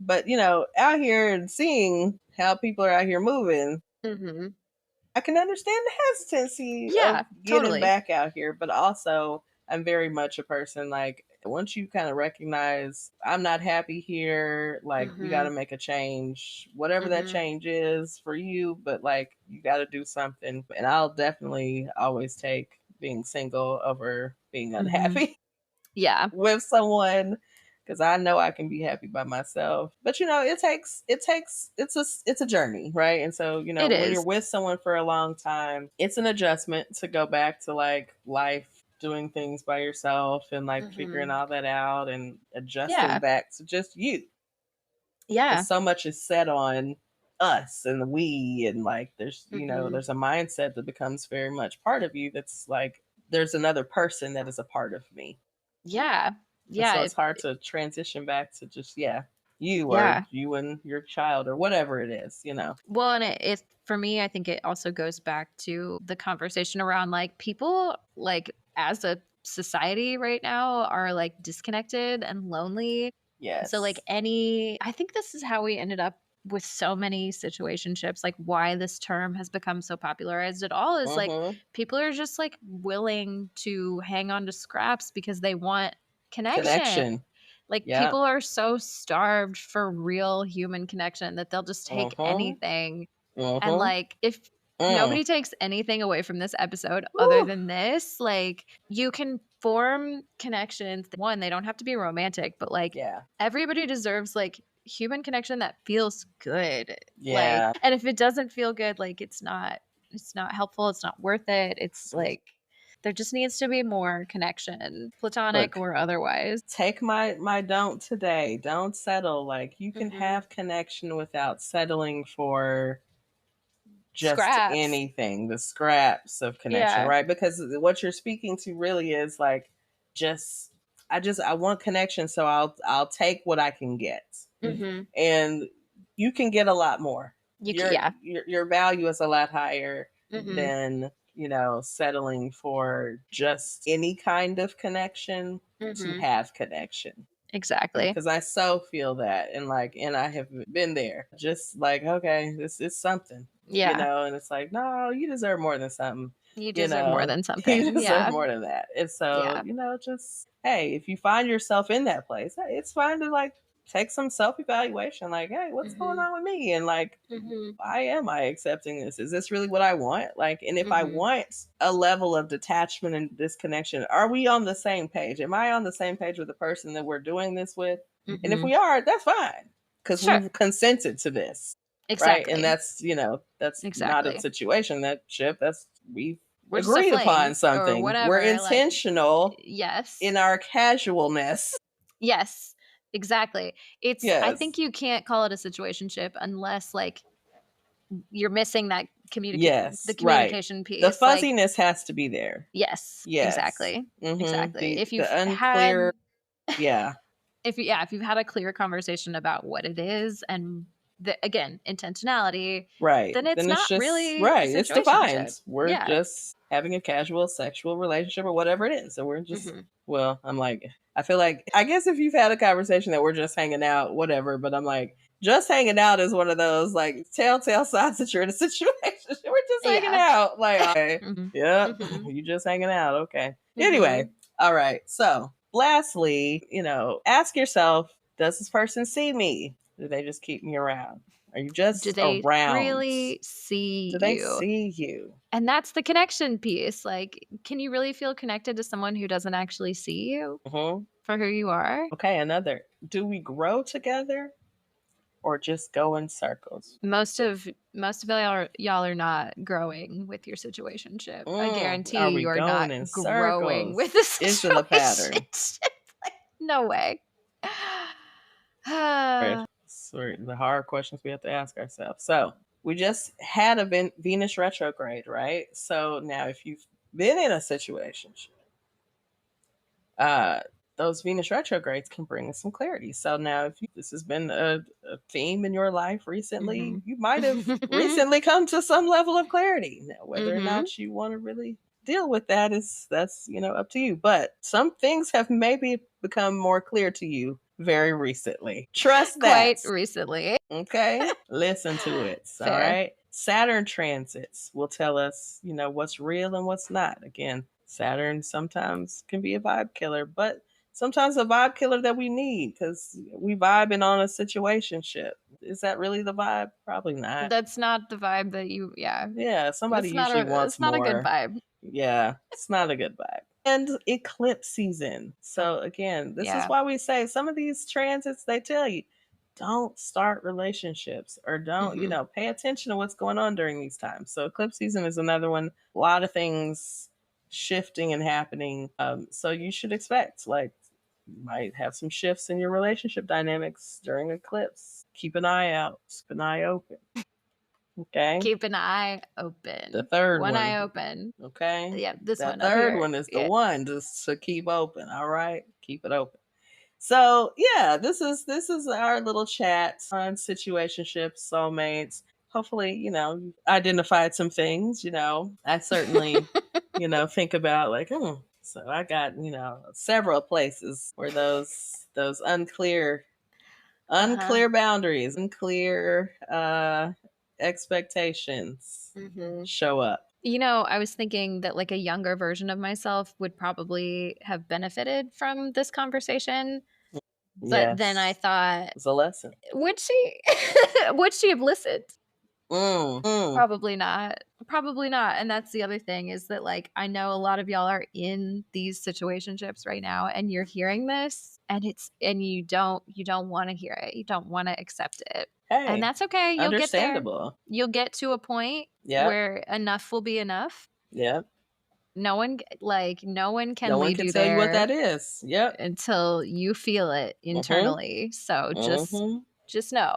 But, you know, out here and seeing how people are out here moving, I can understand the hesitancy of getting back out here. But also, I'm very much a person like, once you kind of recognize I'm not happy here, like we got to make a change, whatever that change is for you, but like you got to do something. And I'll definitely always take being single over being unhappy with someone, because I know I can be happy by myself. But you know, it's a journey, right? And so, you know, when you're with someone for a long time, it's an adjustment to go back to like life, doing things by yourself and like figuring all that out and adjusting back to just you. So much is set on us and we, and like there's you know, there's a mindset that becomes very much part of you that's like there's another person that is a part of me. And so it's hard to transition back to just you or you and your child or whatever it is, you know. Well, and it for me, I think it also goes back to the conversation around like people like as a society right now are like disconnected and lonely. So like I think this is how we ended up with so many situationships, like why this term has become so popularized at all is like people are just like willing to hang on to scraps because they want connection. Like people are so starved for real human connection that they'll just take anything. And like if nobody takes anything away from this episode other than this, like you can form connections. One, they don't have to be romantic, but like everybody deserves like human connection that feels good. Like, and if it doesn't feel good, like it's not helpful, it's not worth it. It's like there just needs to be more connection, platonic or otherwise. Take my don't today. Don't settle. Like you can have connection without settling for just anything, the scraps of connection, right? Because what you're speaking to really is like I want connection, so I'll take what I can get. And you can get a lot more. Your value is a lot higher than, you know, settling for just any kind of connection to have connection. Exactly. Because I so feel that, and I have been there. Just like, okay, this is something. You know, and it's like, no, you deserve more than something. You deserve more than something. You deserve more than that. And so, you know, just hey, if you find yourself in that place, it's fine to like take some self-evaluation. Like, hey, what's going on with me? And like, why am I accepting this? Is this really what I want? Like, and if I want a level of detachment and disconnection, are we on the same page? Am I on the same page with the person that we're doing this with? And if we are, that's fine. Because we've consented to this. Right. And that's, you know, that's not a situation, that ship. We've agreed upon something. We're intentional in our casualness. Yes, exactly. I think you can't call it a situationship unless like you're missing that the communication piece. The fuzziness has to be there. Yes. Exactly. Exactly. If you've unclear, if you've had a clear conversation about what it is and again, intentionality, then it's not just, really it's defined. We're just having a casual sexual relationship or whatever it is. So we're just well, I'm like, I feel like, I guess if you've had a conversation that we're just hanging out, whatever, but I'm like, just hanging out is one of those like telltale signs that you're in a situation. We're just hanging out. Like, okay, you just hanging out. Okay. Anyway, all right. So lastly, you know, ask yourself, does this person see me? Do they just keep me around? Are you just Do they around? really see Do they you? see you? And that's the connection piece. Like, can you really feel connected to someone who doesn't actually see you for who you are? Okay, another. Do we grow together or just go in circles? Most of y'all are not growing with your situationship. I guarantee Are we you are going not in growing circles? with the Is it a pattern? situationship. Like, no way. Right. So the hard questions we have to ask ourselves. So we just had a Venus retrograde, right? So now if you've been in a situation, those Venus retrogrades can bring us some clarity. So now if this has been a theme in your life recently, you might have recently come to some level of clarity. Now, whether or not you want to really deal with that that's up to you. But some things have maybe become more clear to you very recently. Trust that. Quite recently. Okay. Listen to it. All right. Saturn transits will tell us, what's real and what's not. Again, Saturn sometimes can be a vibe killer, but sometimes a vibe killer that we need because we vibing on a situationship. Is that really the vibe? Probably not. That's not the vibe that you, Yeah, somebody usually wants more. It's not a good vibe. Yeah, it's not a good vibe. And eclipse season. So again, this is why we say some of these transits, they tell you, don't start relationships or don't, pay attention to what's going on during these times. So eclipse season is another one. A lot of things shifting and happening. So you should expect, like, you might have some shifts in your relationship dynamics during eclipse. Keep an eye out. Keep an eye open. Okay. Keep an eye open. The third one. One eye open. Okay. Yeah, this that one. That third one is the one just to keep open. All right. Keep it open. So yeah, this is our little chat on situationships, soulmates. Hopefully, you've identified some things. I certainly, think about like, so I got, several places where those unclear boundaries, unclear expectations show up. I was thinking that like a younger version of myself would probably have benefited from this conversation. But then I thought, it's a lesson. Would she have listened? Probably not. Probably not. And that's the other thing is that like I know a lot of y'all are in these situationships right now and you're hearing this and you don't want to hear it. You don't want to accept it. Hey, and that's okay. You'll get there. You'll get to a point where enough will be enough. Yep. No one can lead you tell there you what that is. Yep. Until you feel it internally. So just know.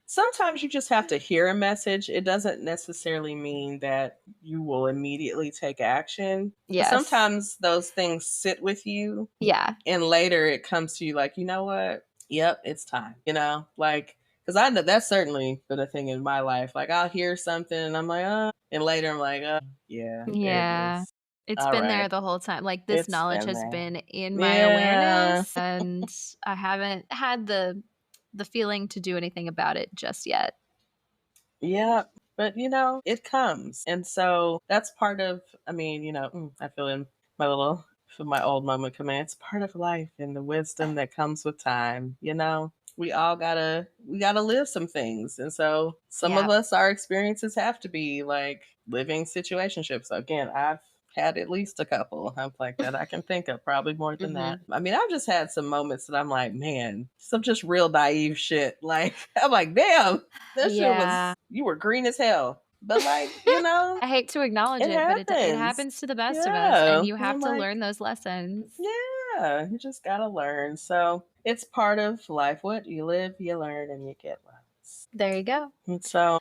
Sometimes you just have to hear a message. It doesn't necessarily mean that you will immediately take action. Yes. Sometimes those things sit with you. Yeah. And later it comes to you like, you know what? Yep, it's time. Like, because I know that's certainly been a thing in my life. Like I'll hear something and I'm like, and later I'm like, yeah. Yeah. It's been there the whole time. Like this knowledge has been in my awareness and I haven't had the feeling to do anything about it just yet. Yeah. But it comes. And so that's part of, I feel in my old moment command. It's part of life and the wisdom that comes with time. We all gotta live some things. And so some of us, our experiences have to be like living situationships. Again, I've had at least a couple. I'm like that I can think of, probably more than that. I've just had some moments that I'm like, man, some just real naive shit. Like I'm like, damn, that shit was, you were green as hell. But like, I hate to acknowledge it, but it happens to the best of us, and you have to learn those lessons. Yeah, you just gotta learn. So it's part of life. What you live, you learn, and you get lots. There you go. And so,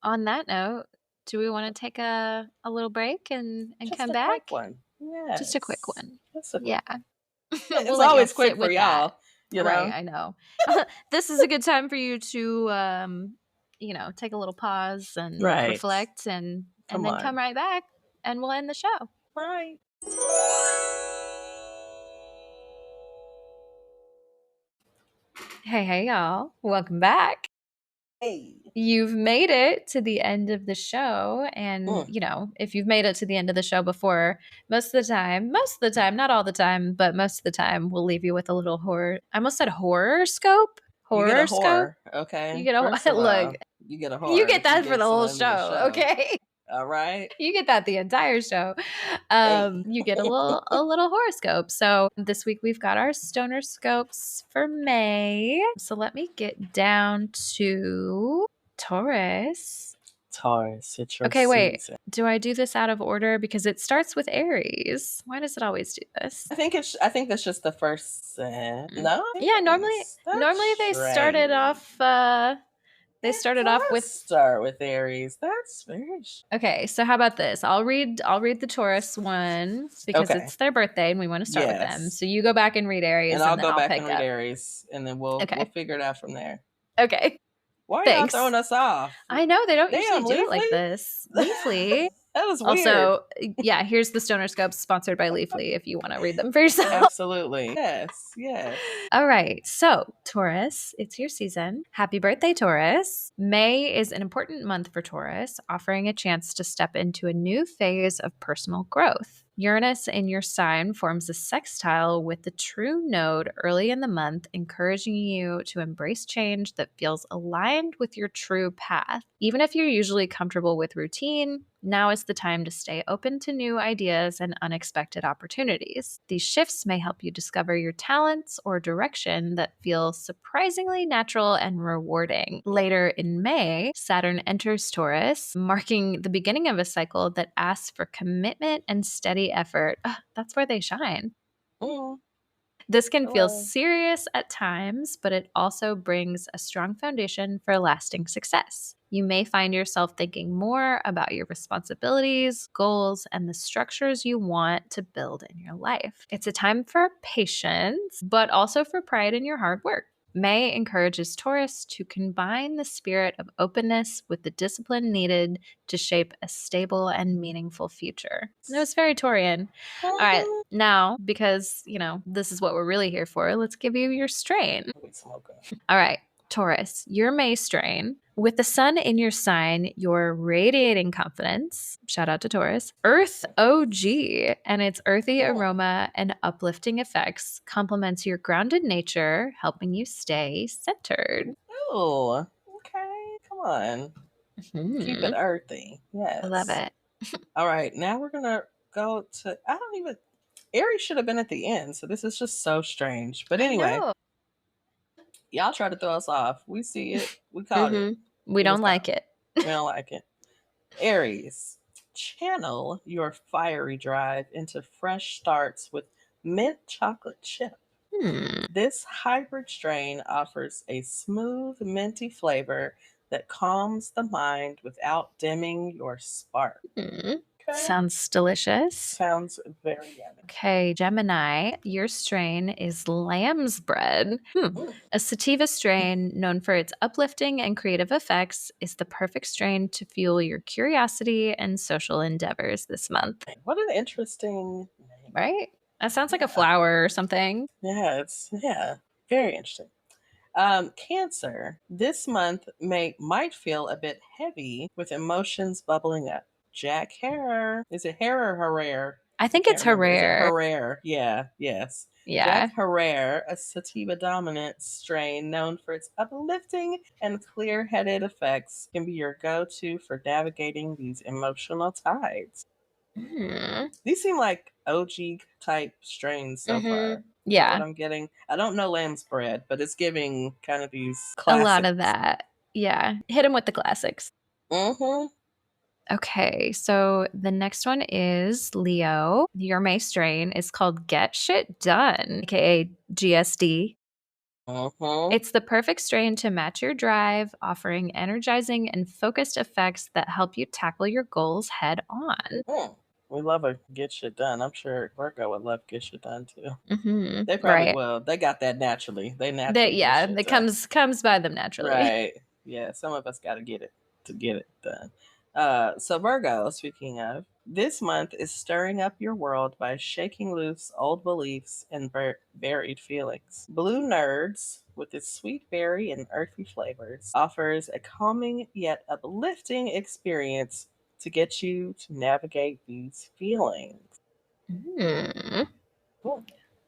on that note, do we want to take a little break and come back? Quick one. Yes. Just a quick one. Yeah. It's always quick for y'all. Right, I know. This is a good time for you to take a little pause and reflect and then come right back and we'll end the show. Right. Hey, y'all. Welcome back. Hey. You've made it to the end of the show. And, if you've made it to the end of the show before, most of the time, not all the time, but most of the time, we'll leave you with a little horror. I almost said horoscope. You get a horoscope. whore, okay? You get a First of look. all, you get a You whore get if you that for get the whole someone in the show, show. okay? All right. You get that the entire show. Hey. You get a little horoscope. So this week we've got our stoner scopes for May. So let me get down to Taurus. Taurus, it's your Okay, wait. season. Do I do this out of order? Because it starts with Aries. Why does it always do this? I think that's just the first set. No? Yeah, normally they started off with start with Aries. That's very Okay, so how about this? I'll read the Taurus one because Okay. it's their birthday and we want to start with them. Yes. So you go back and read Aries And I'll then go back pick and read up. Aries, and then we'll figure it out from there. Okay. Why are y'all Thanks. throwing us off? I know they don't usually do Leafly? it like this. Leafly. That was weird. Also, yeah, here's the Stoner Scopes sponsored by Leafly if you want to read them for yourself. Absolutely. Yes, yes. All right. So, Taurus, it's your season. Happy birthday, Taurus. May is an important month for Taurus, offering a chance to step into a new phase of personal growth. Uranus in your sign forms a sextile with the true node early in the month, encouraging you to embrace change that feels aligned with your true path. Even if you're usually comfortable with routine, now is the time to stay open to new ideas and unexpected opportunities. These shifts may help you discover your talents or direction that feel surprisingly natural and rewarding. Later in May, Saturn enters Taurus, marking the beginning of a cycle that asks for commitment and steady effort. That's where they shine. This can feel serious at times, but it also brings a strong foundation for lasting success. You may find yourself thinking more about your responsibilities, goals, and the structures you want to build in your life. It's a time for patience, but also for pride in your hard work. May encourages Taurus to combine the spirit of openness with the discipline needed to shape a stable and meaningful future. It was very Taurean. All right, now, because, this is what we're really here for, let's give you your strain. All right, Taurus, your May strain. With the sun in your sign, you're radiating confidence. Shout out to Taurus. Earth OG and its earthy aroma and uplifting effects complements your grounded nature, helping you stay centered. Oh, okay. Come on. Keep it earthy. Yes. I love it. All right. Now we're going to go to, Aries should have been at the end. So this is just so strange. But anyway, y'all try to throw us off. We see it. We caught it. We don't like it. We don't like it. Aries, channel your fiery drive into fresh starts with mint chocolate chip. This hybrid strain offers a smooth, minty flavor that calms the mind without dimming your spark. Okay. Sounds delicious. Sounds very yummy. Okay, Gemini, your strain is lamb's bread. A sativa strain known for its uplifting and creative effects is the perfect strain to fuel your curiosity and social endeavors this month. What an interesting name. Right? That sounds like a flower or something. Yeah, very interesting. Cancer, this month might feel a bit heavy with emotions bubbling up. Jack Herrer. Is it Herrer or Herrera? I think it's Herrera. Herrera. Yeah, yes. Yeah. Jack Herrera, a sativa dominant strain known for its uplifting and clear-headed effects, can be your go-to for navigating these emotional tides. These seem like OG type strains so far. Yeah. What I'm getting. I don't know lamb's bread, but it's giving kind of these classics. A lot of that. Yeah. Hit them with the classics. Okay, so the next one is Leo. Your May strain is called Get Shit Done, aka GSD. It's the perfect strain to match your drive, offering energizing and focused effects that help you tackle your goals head on. We love a Get Shit Done. I'm sure Virgo would love Get Shit Done too. They probably will. They got that naturally. It comes by them naturally. Right. Yeah, some of us got to get it done. So Virgo, speaking of, this month is stirring up your world by shaking loose old beliefs and buried feelings. Blue Nerds, with its sweet berry and earthy flavors, offers a calming yet uplifting experience to get you to navigate these feelings.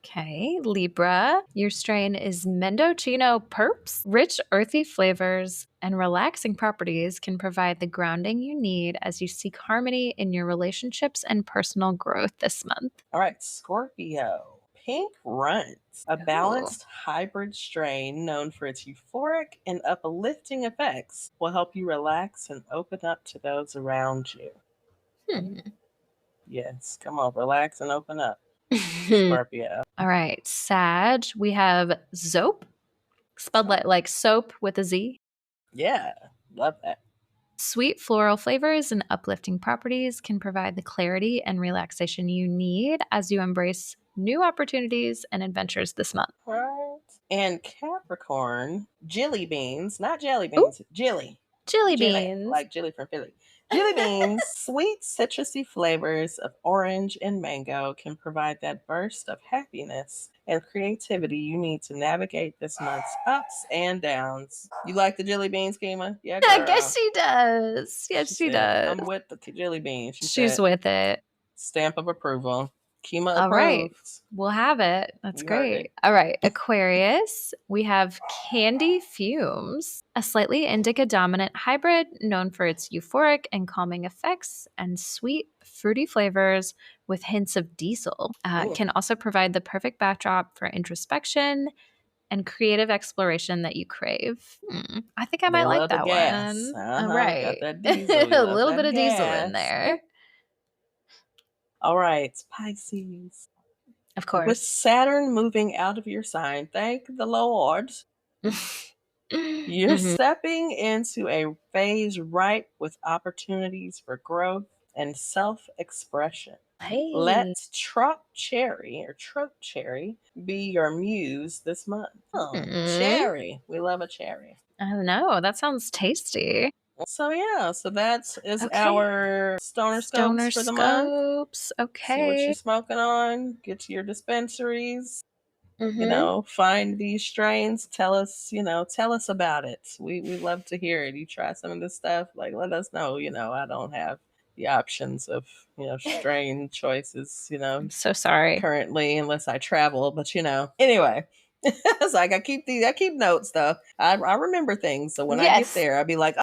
Okay, Libra. Your strain is Mendocino Perps. Rich, earthy flavors and relaxing properties can provide the grounding you need as you seek harmony in your relationships and personal growth this month. All right, Scorpio. Pink Runs, a Ooh. balanced hybrid strain known for its euphoric and uplifting effects, will help you relax and open up to those around you. Yes, come on, relax and open up, Scorpio. All right, Sag. We have Zope, spelled like soap with a Z. Yeah, love that. Sweet floral flavors and uplifting properties can provide the clarity and relaxation you need as you embrace new opportunities and adventures this month. Right. And Capricorn, jelly beans, not jelly Ooh, beans, jelly. chili Jelly, beans. like jelly from Philly. Jelly beans, sweet citrusy flavors of orange and mango can provide that burst of happiness and creativity you need to navigate this month's ups and downs. You like the jelly beans, Kima? Yeah, I girl. guess she does. Yes, She she said, does. I'm with the jelly beans. She's with it. Stamp of approval. Kima All right. approved. We'll have it. That's You heard great. it. All right. Aquarius, we have Candy Fumes, a slightly indica dominant hybrid known for its euphoric and calming effects and sweet, fruity flavors with hints of diesel. Ooh. Can also provide the perfect backdrop for introspection and creative exploration that you crave. I think I might like that one. All right. Got that diesel. You A love little that bit of diesel in gas. there. All right, Pisces. Of With course. Saturn moving out of your sign, thank the Lord, you're stepping into a phase ripe with opportunities for growth and self-expression. Hey. Let Trop Cherry be your muse this month. Oh, cherry. We love a cherry. I don't know. That sounds tasty. So yeah, so that is Okay. our stoner scopes for the month. Scopes. See what Okay. you're smoking on. Get to your dispensaries. Mhm. Find these strains. Tell us about it. We love to hear it. You try some of this stuff, like let us know. I don't have the options of strain choices. I'm so sorry. Currently, unless I travel. But anyway, it's like I keep notes though. I remember things, so when I get there, I'll be like, oh,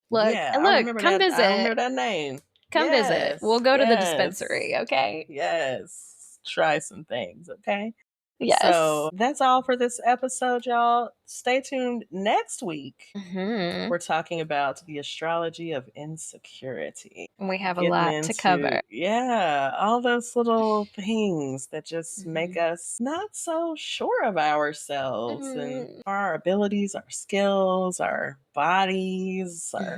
look, yeah, and I look, remember come that. visit. I remember that name. Come visit. We'll go to the dispensary, okay? Yes. Try some things, okay? Yes. So that's all for this episode, y'all. Stay tuned next week. We're talking about the astrology of insecurity. We have a lot to cover. Yeah, all those little things that just make us not so sure of ourselves and our abilities, our skills, our bodies, our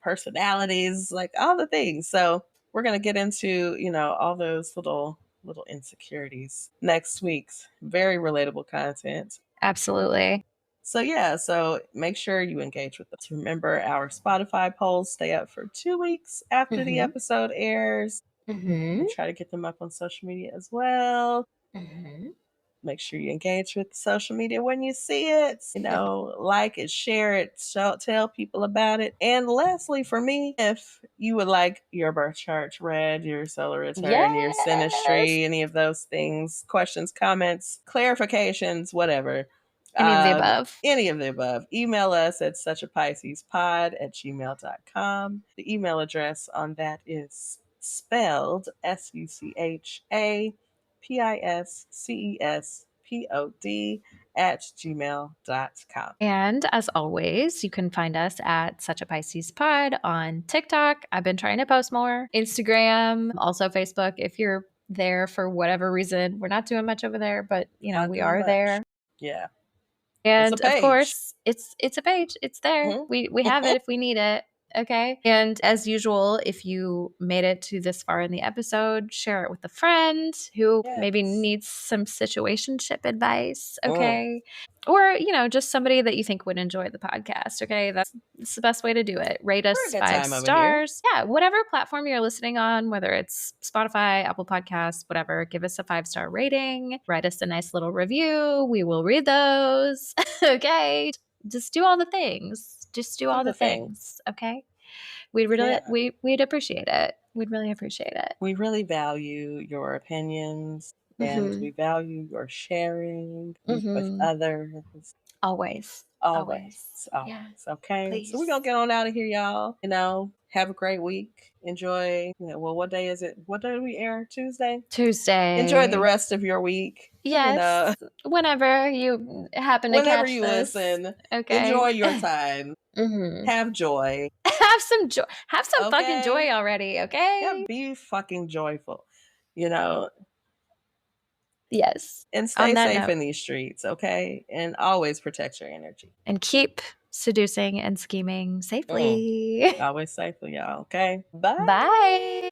personalities, like all the things. So we're going to get into, all those little insecurities next week's very relatable content. Absolutely. So yeah, so make sure you engage with us. Remember, our Spotify polls stay up for 2 weeks after the episode airs. We try to get them up on social media as well. Make sure you engage with social media when you see it. Like it, share it, tell people about it. And lastly, for me, if you would like your birth chart read, your solar return, your synastry, any of those things, questions, comments, clarifications, whatever. Any of the above. Any of the above. Email us at suchapiscespod@gmail.com. The email address on that is spelled SUCHAPISCESPOD And as always, you can find us at Such a Pisces Pod on TikTok. I've been trying to post more. Instagram, also Facebook. If you're there for whatever reason, we're not doing much over there, but we are there. Yeah. And of course, it's a page. It's there. We have it if we need it. Okay. And as usual, if you made it to this far in the episode, share it with a friend who maybe needs some situationship advice. Okay. Or, just somebody that you think would enjoy the podcast. Okay. That's the best way to do it. Rate us 5 stars. Yeah. Whatever platform you're listening on, whether it's Spotify, Apple Podcasts, whatever, give us a 5-star rating. Write us a nice little review. We will read those. Okay. Just do all the things. Just do all the things. Okay. We'd appreciate it. We'd really appreciate it. We really value your opinions. and we value your sharing with others. Always. Always. Okay. Please. So we're going to get on out of here, y'all. Have a great week. Enjoy. Well, what day is it? What day do we air? Tuesday? Enjoy the rest of your week. Yes. Whenever you happen to whenever catch you this. listen. Okay. Enjoy your time. Have joy. Have some joy. Have some fucking joy already, okay? Yeah, be fucking joyful. Yes. And stay safe in these streets, okay? And always protect your energy. And keep seducing and scheming safely. Always safely, y'all, okay? Bye. Bye.